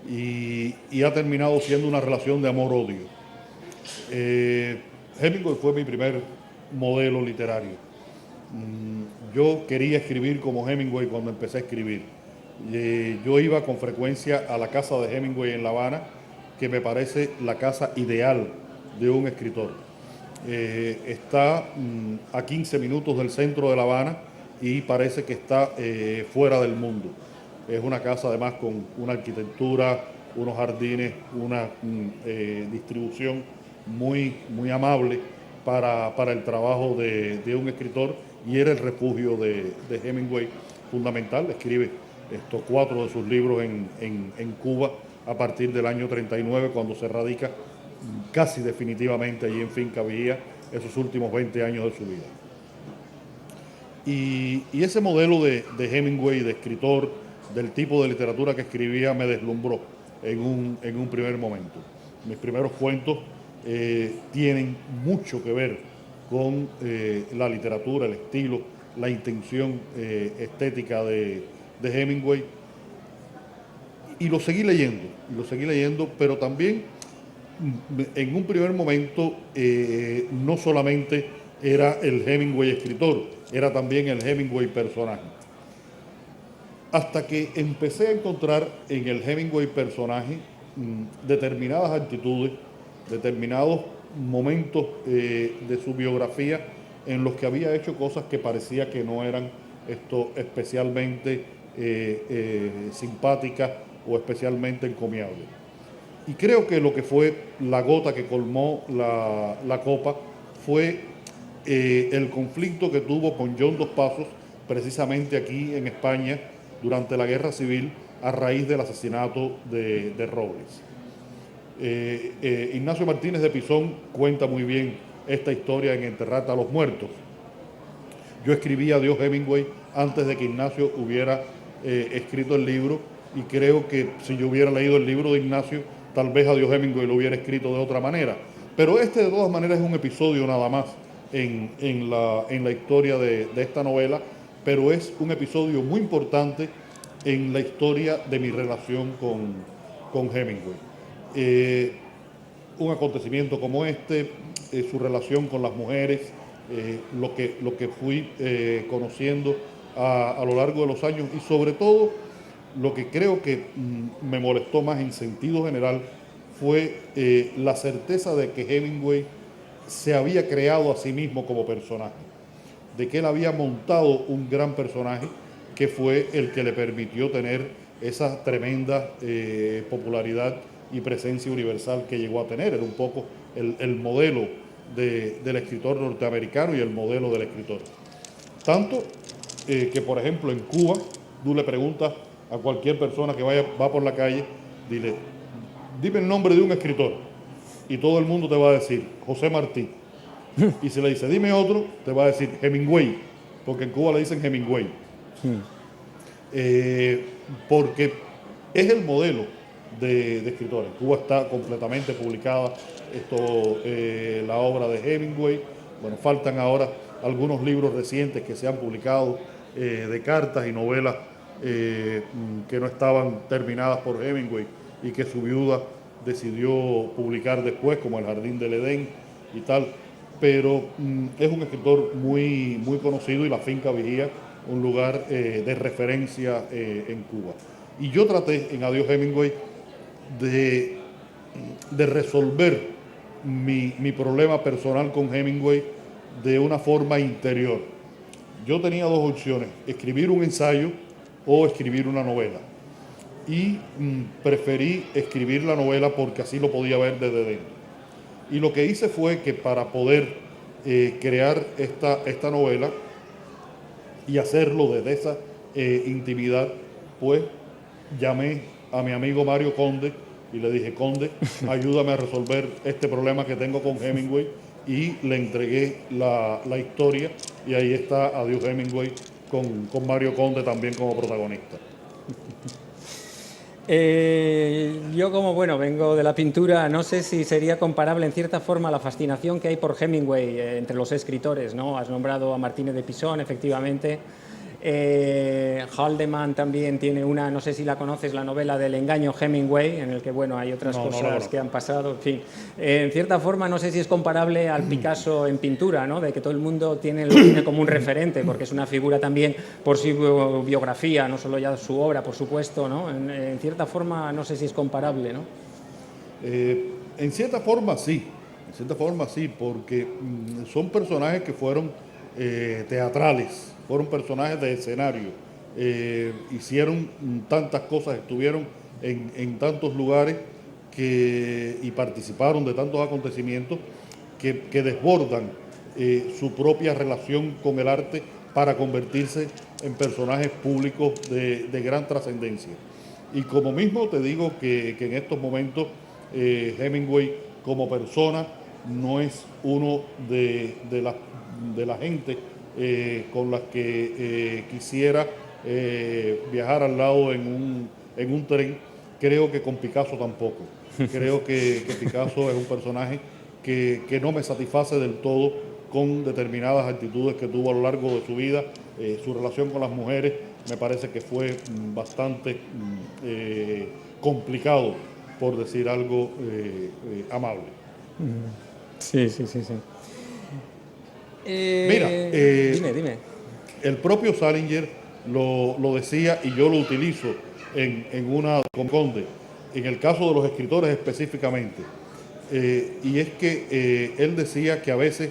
Y ha terminado siendo una relación de amor-odio. Hemingway fue mi primer modelo literario. Yo quería escribir como Hemingway cuando empecé a escribir. Yo iba con frecuencia a la casa de Hemingway en La Habana, que me parece la casa ideal de un escritor. Está a 15 minutos del centro de La Habana y parece que está fuera del mundo. Es una casa además con una arquitectura, unos jardines, una distribución muy, muy amable para el trabajo de un escritor, y era el refugio de Hemingway fundamental. Escribe 4 de sus libros en Cuba a partir del año 39, cuando se radica casi definitivamente allí en Finca Vigía, esos últimos 20 años de su vida. Y ese modelo de Hemingway, de escritor, del tipo de literatura que escribía, me deslumbró en un primer momento. Mis primeros cuentos tienen mucho que ver con la literatura, el estilo, la intención estética de Hemingway. Y lo seguí leyendo, pero también en un primer momento no solamente era el Hemingway escritor, era también el Hemingway personaje. Hasta que empecé a encontrar en el Hemingway personaje determinadas actitudes, determinados momentos de su biografía en los que había hecho cosas que parecía que no eran especialmente simpáticas o especialmente encomiables. Y creo que lo que fue la gota que colmó la copa fue el conflicto que tuvo con John Dos Passos, precisamente aquí en España, durante la Guerra Civil, a raíz del asesinato de Robles. Ignacio Martínez de Pisón cuenta muy bien esta historia en Enterrada a los Muertos. Yo escribí Adiós Hemingway antes de que Ignacio hubiera escrito el libro, y creo que si yo hubiera leído el libro de Ignacio, tal vez Adiós Hemingway lo hubiera escrito de otra manera. Pero este de todas maneras es un episodio nada más en la historia de esta novela, pero es un episodio muy importante en la historia de mi relación con Hemingway. Un acontecimiento como este, su relación con las mujeres, lo que fui conociendo a lo largo de los años, y sobre todo lo que creo que me molestó más en sentido general fue la certeza de que Hemingway se había creado a sí mismo como personaje, de que él había montado un gran personaje que fue el que le permitió tener esa tremenda popularidad y presencia universal que llegó a tener. Era un poco el modelo del escritor norteamericano y el modelo del escritor. Tanto que, por ejemplo, en Cuba, tú le preguntas a cualquier persona que va por la calle, dime el nombre de un escritor, y todo el mundo te va a decir José Martí. Y si le dice, dime otro, te va a decir Hemingway, porque en Cuba le dicen Hemingway. Porque es el modelo de escritores. En Cuba está completamente publicada la obra de Hemingway. Bueno, faltan ahora algunos libros recientes que se han publicado de cartas y novelas que no estaban terminadas por Hemingway y que su viuda decidió publicar después, como El Jardín del Edén y tal. Pero es un escritor muy, muy conocido, y La Finca Vigía, un lugar de referencia en Cuba. Y yo traté en Adiós Hemingway de resolver mi problema personal con Hemingway de una forma interior. Yo tenía dos opciones: escribir un ensayo o escribir una novela. Y preferí escribir la novela porque así lo podía ver desde dentro. Y lo que hice fue que, para poder crear esta novela y hacerlo desde esa intimidad, pues llamé a mi amigo Mario Conde y le dije: Conde, ayúdame a resolver este problema que tengo con Hemingway. Y le entregué la historia, y ahí está Adiós Hemingway con Mario Conde también como protagonista. Yo, como vengo de la pintura, no sé si sería comparable en cierta forma la fascinación que hay por Hemingway entre los escritores, ¿no? Has nombrado a Martínez de Pisón, efectivamente. Haldeman también tiene una, no sé si la conoces, la novela del engaño Hemingway, en el que hay otras cosas que han pasado. En fin, en cierta forma no sé si es comparable al Picasso en pintura, ¿no? De que todo el mundo lo tiene como un referente, porque es una figura también por su biografía, no solo ya su obra, por supuesto, ¿no? En cierta forma no sé si es comparable, ¿no? En cierta forma sí, porque son personajes que fueron teatrales, fueron personajes de escenario, hicieron tantas cosas, estuvieron en tantos lugares y participaron de tantos acontecimientos que desbordan su propia relación con el arte para convertirse en personajes públicos de gran trascendencia. Y como mismo te digo que en estos momentos Hemingway como persona no es uno de la gente con las que quisiera viajar al lado en un tren. Creo que con Picasso tampoco. Creo que Picasso es un personaje que no me satisface del todo con determinadas actitudes que tuvo a lo largo de su vida. Su relación con las mujeres me parece que fue bastante complicado, por decir algo amable. Sí. Mira, dime. El propio Salinger lo decía, y yo lo utilizo en una con Conde, en el caso de los escritores específicamente. Y es que él decía que a veces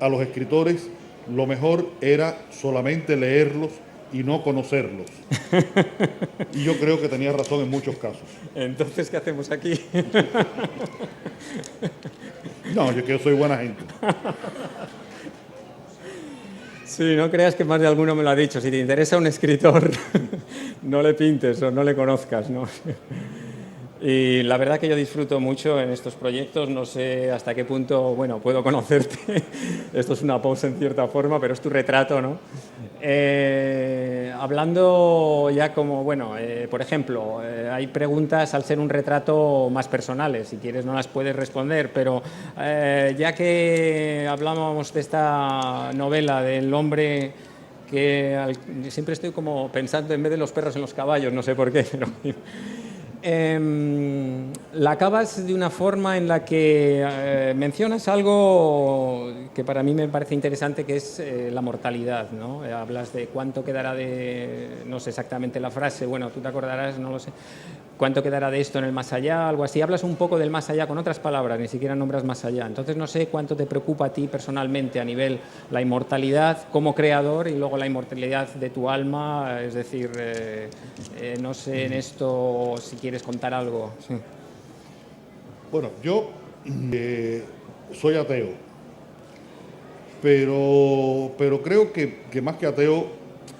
a los escritores lo mejor era solamente leerlos y no conocerlos. Y yo creo que tenía razón en muchos casos. Entonces, ¿qué hacemos aquí? No, yo que yo soy buena gente. Sí, no creas que más de alguno me lo ha dicho. Si te interesa un escritor, no le pintes o no le conozcas, ¿no? Y la verdad que yo disfruto mucho en estos proyectos, no sé hasta qué punto, bueno, puedo conocerte, esto es una pose en cierta forma, pero es tu retrato, ¿no? Hablando ya como, bueno, por ejemplo, hay preguntas al ser un retrato más personales, si quieres no las puedes responder, pero ya que hablábamos de esta novela del hombre que siempre estoy como pensando en vez de los perros en los caballos, no sé por qué, pero... la acabas de una forma en la que mencionas algo que para mí me parece interesante, que es la mortalidad, ¿no? Hablas de cuánto quedará de, no sé exactamente la frase, bueno, tú te acordarás, no lo sé, cuánto quedará de esto en el más allá, algo así. Hablas un poco del más allá con otras palabras, ni siquiera nombras más allá. Entonces no sé cuánto te preocupa a ti personalmente a nivel la inmortalidad como creador y luego la inmortalidad de tu alma, es decir, no sé en esto si quieres contar algo. Sí. Bueno, yo soy ateo, pero creo que más que ateo,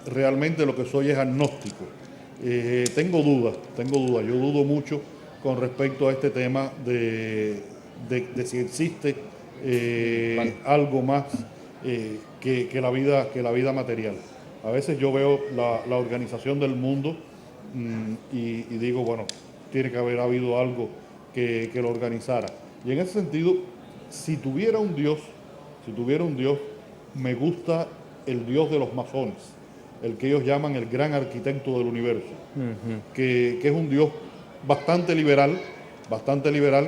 realmente lo que soy es agnóstico. Tengo dudas. Yo dudo mucho con respecto a este tema de si existe algo más que la vida material. A veces yo veo la organización del mundo y digo, bueno, tiene que haber habido algo que lo organizara. Y en ese sentido, si tuviera un Dios, me gusta el Dios de los masones, el que ellos llaman el gran arquitecto del universo, que es un Dios bastante liberal,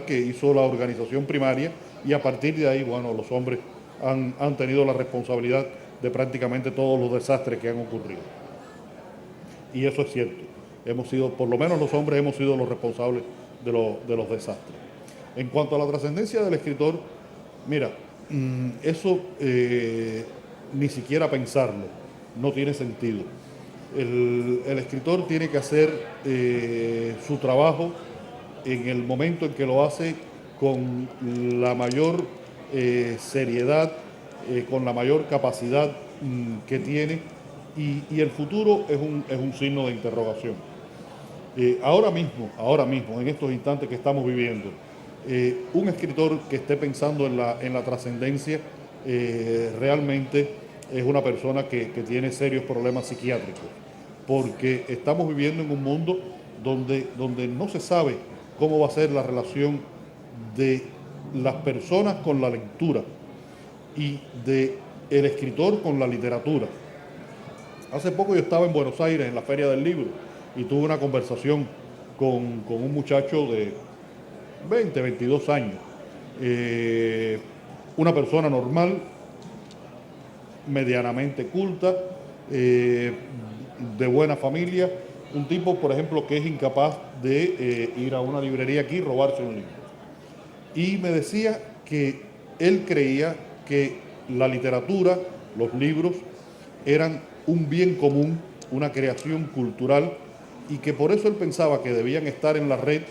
que hizo la organización primaria, y a partir de ahí, bueno, los hombres han tenido la responsabilidad de prácticamente todos los desastres que han ocurrido. Y eso es cierto. Hemos sido, por lo menos los hombres, hemos sido los responsables de los desastres. En cuanto a la trascendencia del escritor, mira, eso ni siquiera pensarlo, no tiene sentido. El escritor tiene que hacer su trabajo en el momento en que lo hace con la mayor seriedad, con la mayor capacidad que tiene, y el futuro es un signo de interrogación. Ahora mismo, en estos instantes que estamos viviendo, un escritor que esté pensando en la trascendencia realmente es una persona que tiene serios problemas psiquiátricos, porque estamos viviendo en un mundo donde no se sabe cómo va a ser la relación de las personas con la lectura y de el escritor con la literatura. Hace poco yo estaba en Buenos Aires en la Feria del Libro y tuve una conversación con un muchacho de 20, 22 años, una persona normal, medianamente culta, de buena familia, un tipo, por ejemplo, que es incapaz de ir a una librería aquí y robarse un libro. Y me decía que él creía que la literatura, los libros, eran un bien común, una creación cultural, y que por eso él pensaba que debían estar en la red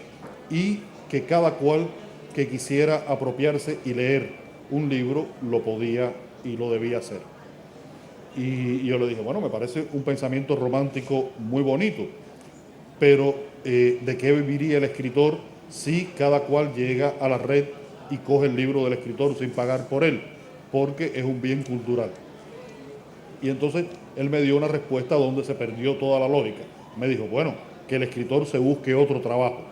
y que cada cual que quisiera apropiarse y leer un libro lo podía y lo debía hacer. Y yo le dije, bueno, me parece un pensamiento romántico muy bonito, pero ¿de qué viviría el escritor si cada cual llega a la red y coge el libro del escritor sin pagar por él? Porque es un bien cultural. Y entonces él me dio una respuesta donde se perdió toda la lógica. Me dijo, bueno, que el escritor se busque otro trabajo.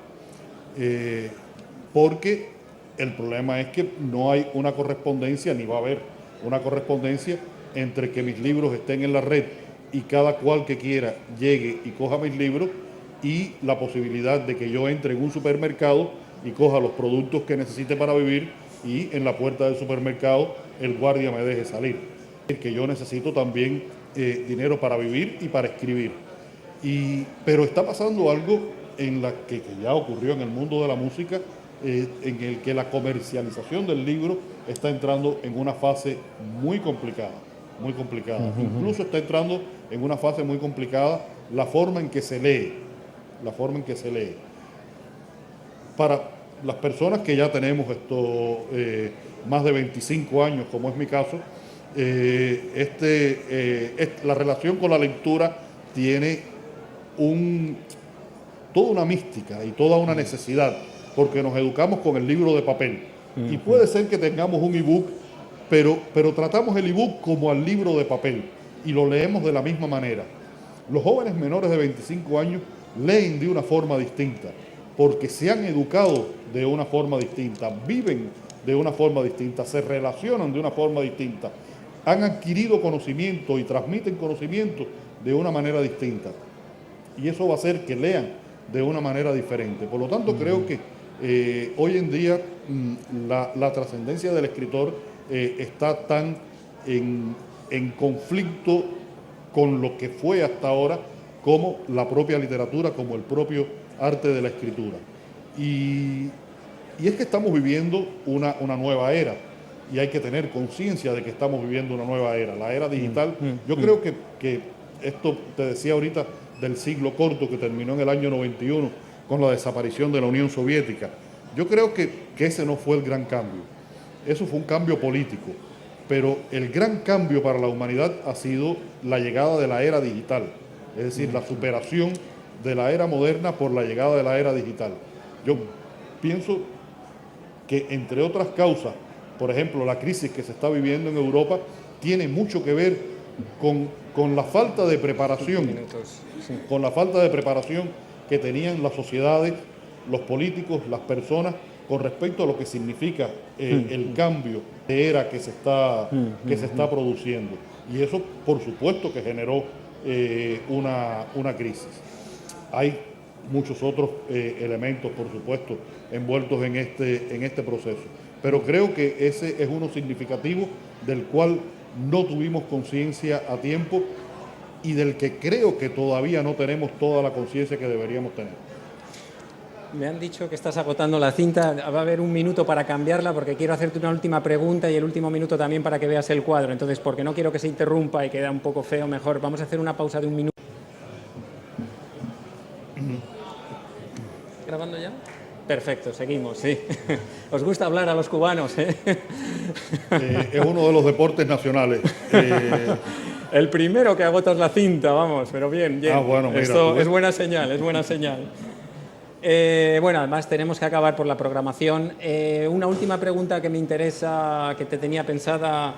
Porque el problema es que no hay una correspondencia, ni va a haber una correspondencia entre que mis libros estén en la red y cada cual que quiera llegue y coja mis libros, y la posibilidad de que yo entre en un supermercado y coja los productos que necesite para vivir y en la puerta del supermercado el guardia me deje salir. Que yo necesito también dinero para vivir y para escribir. Pero está pasando algo en la que ya ocurrió en el mundo de la música, en el que la comercialización del libro está entrando en una fase muy complicada. muy complicada. Incluso está entrando en una fase muy complicada la forma en que se lee, la forma en que se lee. Para las personas que ya tenemos más de 25 años, como es mi caso, la relación con la lectura tiene toda una mística y toda una necesidad, porque nos educamos con el libro de papel. Y puede ser que tengamos un ebook, pero tratamos el ebook como al libro de papel y lo leemos de la misma manera. Los jóvenes menores de 25 años leen de una forma distinta, porque se han educado de una forma distinta, viven de una forma distinta, se relacionan de una forma distinta, han adquirido conocimiento y transmiten conocimiento de una manera distinta. Y eso va a hacer que lean de una manera diferente. Por lo tanto, creo que hoy en día la trascendencia del escritor está tan en conflicto con lo que fue hasta ahora como la propia literatura, como el propio arte de la escritura. Y es que estamos viviendo una nueva era y hay que tener conciencia de que estamos viviendo una nueva era, la era digital. Yo creo que esto, te decía ahorita, del siglo corto que terminó en el año 91 con la desaparición de la Unión Soviética. Yo creo que ese no fue el gran cambio. Eso fue un cambio político. Pero el gran cambio para la humanidad ha sido la llegada de la era digital. Es decir, la superación de la era moderna por la llegada de la era digital. Yo pienso que, entre otras causas, por ejemplo, la crisis que se está viviendo en Europa tiene mucho que ver con la falta de preparación, con la falta de preparación que tenían las sociedades, los políticos, las personas, con respecto a lo que significa el cambio de era que se está produciendo. Y eso, por supuesto, que generó una crisis. Hay muchos otros elementos, por supuesto, envueltos en este proceso. Pero creo que ese es uno significativo del cual no tuvimos conciencia a tiempo y del que creo que todavía no tenemos toda la conciencia que deberíamos tener. Me han dicho que estás agotando la cinta, va a haber un minuto para cambiarla porque quiero hacerte una última pregunta y el último minuto también para que veas el cuadro. Entonces, porque no quiero que se interrumpa y queda un poco feo, mejor vamos a hacer una pausa de un minuto. ¿Grabando ya? Perfecto, seguimos, sí. Os gusta hablar a los cubanos, ¿eh? Es uno de los deportes nacionales. El primero que agotas la cinta, vamos, pero bien, bien. Bueno, mira, esto es buena señal, es buena señal. Bueno, además tenemos que acabar por la programación. Una última pregunta que me interesa, que te tenía pensada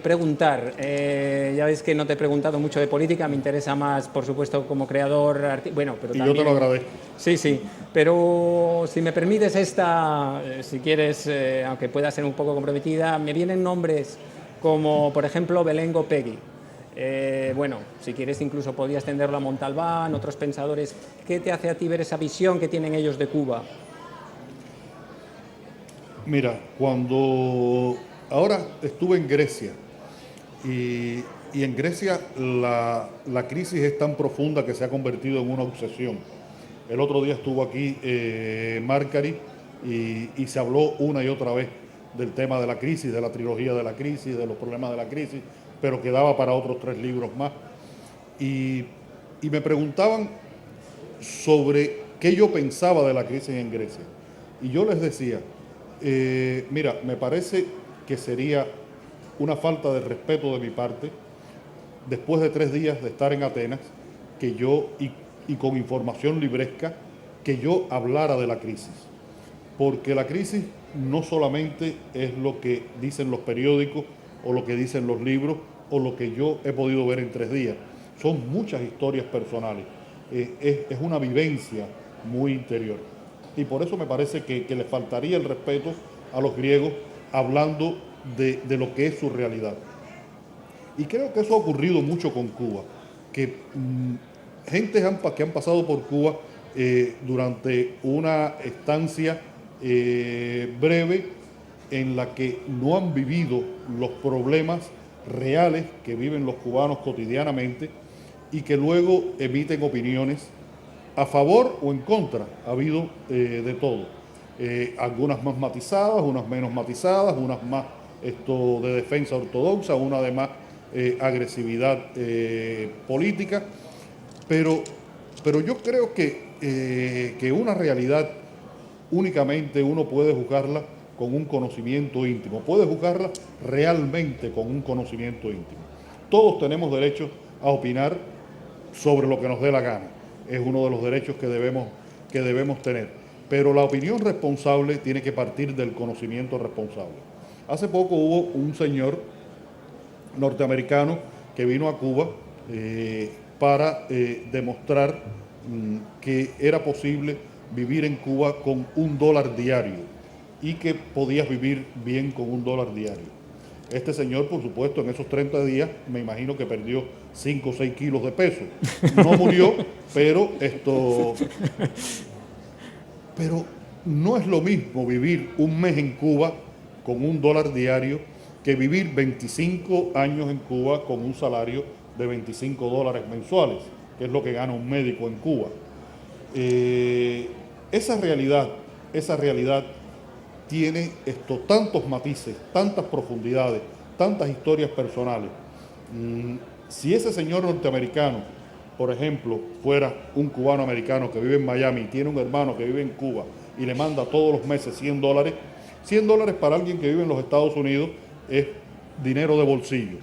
preguntar. Ya ves que no te he preguntado mucho de política, me interesa más, por supuesto, como creador, bueno, pero también... Y yo te lo agradezco. Sí, sí, pero si me permites esta, si quieres, aunque pueda ser un poco comprometida, me vienen nombres como, por ejemplo, Belén Gopegui. Bueno, si quieres incluso podías tenderlo a Montalbán, otros pensadores. ¿Qué te hace a ti ver esa visión que tienen ellos de Cuba? Mira, cuando ahora estuve en Grecia y en Grecia la crisis es tan profunda que se ha convertido en una obsesión. El otro día estuvo aquí Marcari y se habló una y otra vez del tema de la crisis, de la trilogía de la crisis, de los problemas de la crisis, pero quedaba para otros 3 libros más. Y me preguntaban sobre qué yo pensaba de la crisis en Grecia. Y yo les decía, mira, me parece que sería una falta de respeto de mi parte, después de 3 días de estar en Atenas, que yo, y con información libresca, que yo hablara de la crisis. Porque la crisis no solamente es lo que dicen los periódicos o lo que dicen los libros o lo que yo he podido ver en 3 días. Son muchas historias personales. Es una vivencia muy interior. Y por eso me parece que le faltaría el respeto a los griegos hablando de lo que es su realidad. Y creo que eso ha ocurrido mucho con Cuba, que gentes que han pasado por Cuba durante una estancia breve en la que no han vivido los problemas reales que viven los cubanos cotidianamente y que luego emiten opiniones a favor o en contra. Ha habido de todo. Algunas más matizadas, unas menos matizadas, unas más de defensa ortodoxa, unas de más agresividad política, pero yo creo que una realidad únicamente uno puede juzgarla con un conocimiento íntimo, puede juzgarla realmente con un conocimiento íntimo. Todos tenemos derecho a opinar sobre lo que nos dé la gana, es uno de los derechos que debemos tener, pero la opinión responsable tiene que partir del conocimiento responsable. Hace poco hubo un señor norteamericano que vino a Cuba para demostrar que era posible vivir en Cuba con $1 diario y que podías vivir bien con $1 diario. Este señor, por supuesto, en esos 30 días, me imagino que perdió 5 o 6 kilos de peso. No murió, pero no es lo mismo vivir un mes en Cuba con $1 diario que vivir 25 años en Cuba con un salario de $25 mensuales, que es lo que gana un médico en Cuba. Esa realidad tiene tantos matices, tantas profundidades, tantas historias personales. Si ese señor norteamericano, por ejemplo, fuera un cubano americano que vive en Miami y tiene un hermano que vive en Cuba y le manda todos los meses $100, $100 para alguien que vive en los Estados Unidos es dinero de bolsillo.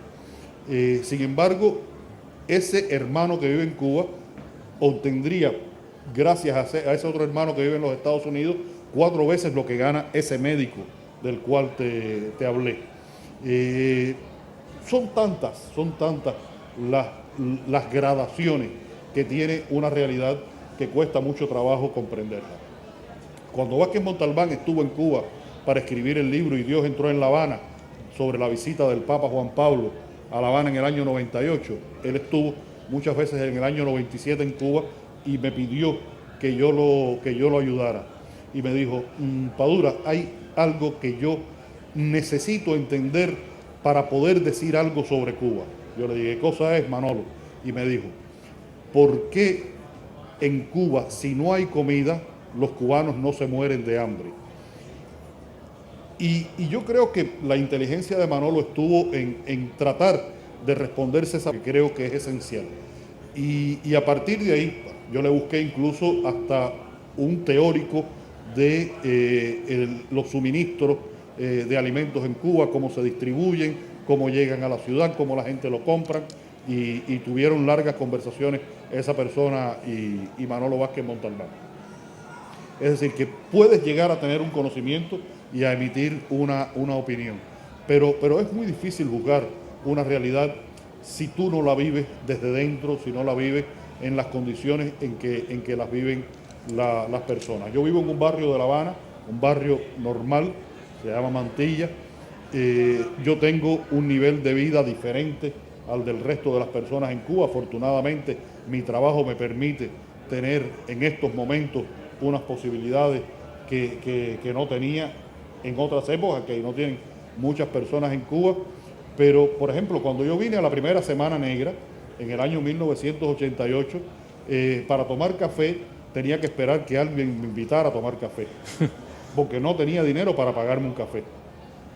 Sin embargo, ese hermano que vive en Cuba obtendría, gracias a ese otro hermano que vive en los Estados Unidos, 4 veces lo que gana ese médico del cual te hablé. Son tantas las gradaciones que tiene una realidad que cuesta mucho trabajo comprenderla. Cuando Vázquez Montalbán estuvo en Cuba para escribir el libro Y Dios entró en La Habana, sobre la visita del Papa Juan Pablo a La Habana en el año 98, él estuvo muchas veces en el año 97 en Cuba y me pidió que yo lo ayudara. Y me dijo, Padura, hay algo que yo necesito entender para poder decir algo sobre Cuba. Yo le dije, ¿qué cosa es, Manolo? Y me dijo, ¿por qué en Cuba, si no hay comida, los cubanos no se mueren de hambre? Y yo creo que la inteligencia de Manolo estuvo en tratar de responderse esa que creo que es esencial. Y a partir de ahí, yo le busqué incluso hasta un teórico de los suministros de alimentos en Cuba, cómo se distribuyen, cómo llegan a la ciudad, cómo la gente lo compra, y tuvieron largas conversaciones esa persona y Manolo Vázquez Montalbán. Es decir, que puedes llegar a tener un conocimiento y a emitir una opinión, pero es muy difícil juzgar una realidad si tú no la vives desde dentro, si no la vives en las condiciones en que las viven las personas. Yo vivo en un barrio de La Habana, un barrio normal, se llama Mantilla. Yo tengo un nivel de vida diferente al del resto de las personas en Cuba. Afortunadamente, mi trabajo me permite tener en estos momentos unas posibilidades que no tenía en otras épocas, que no tienen muchas personas en Cuba. Pero, por ejemplo, cuando yo vine a la primera Semana Negra, en el año 1988, para tomar café, tenía que esperar que alguien me invitara a tomar café, porque no tenía dinero para pagarme un café.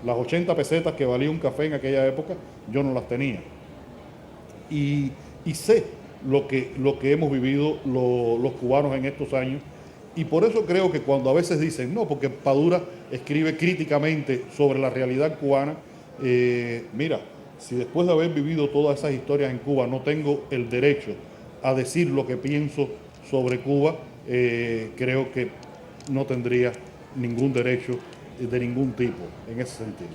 Las 80 pesetas que valía un café en aquella época, yo no las tenía. Y sé lo que hemos vivido los cubanos en estos años, y por eso creo que cuando a veces dicen, no, porque Padura escribe críticamente sobre la realidad cubana, mira, si después de haber vivido todas esas historias en Cuba no tengo el derecho a decir lo que pienso sobre Cuba, creo que no tendría ningún derecho de ningún tipo en ese sentido.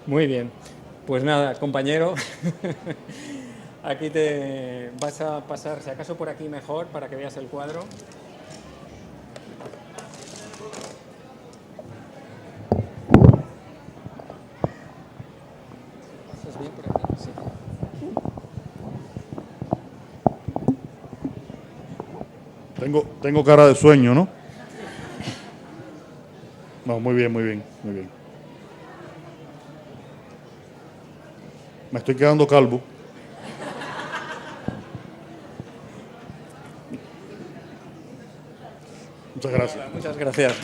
Muy bien. Pues nada, compañero, aquí te vas a pasar, si acaso por aquí mejor, para que veas el cuadro. ¿Estás bien por aquí? Sí. Tengo cara de sueño, ¿no? No, muy bien. Me estoy quedando calvo. Muchas gracias. Muchas gracias.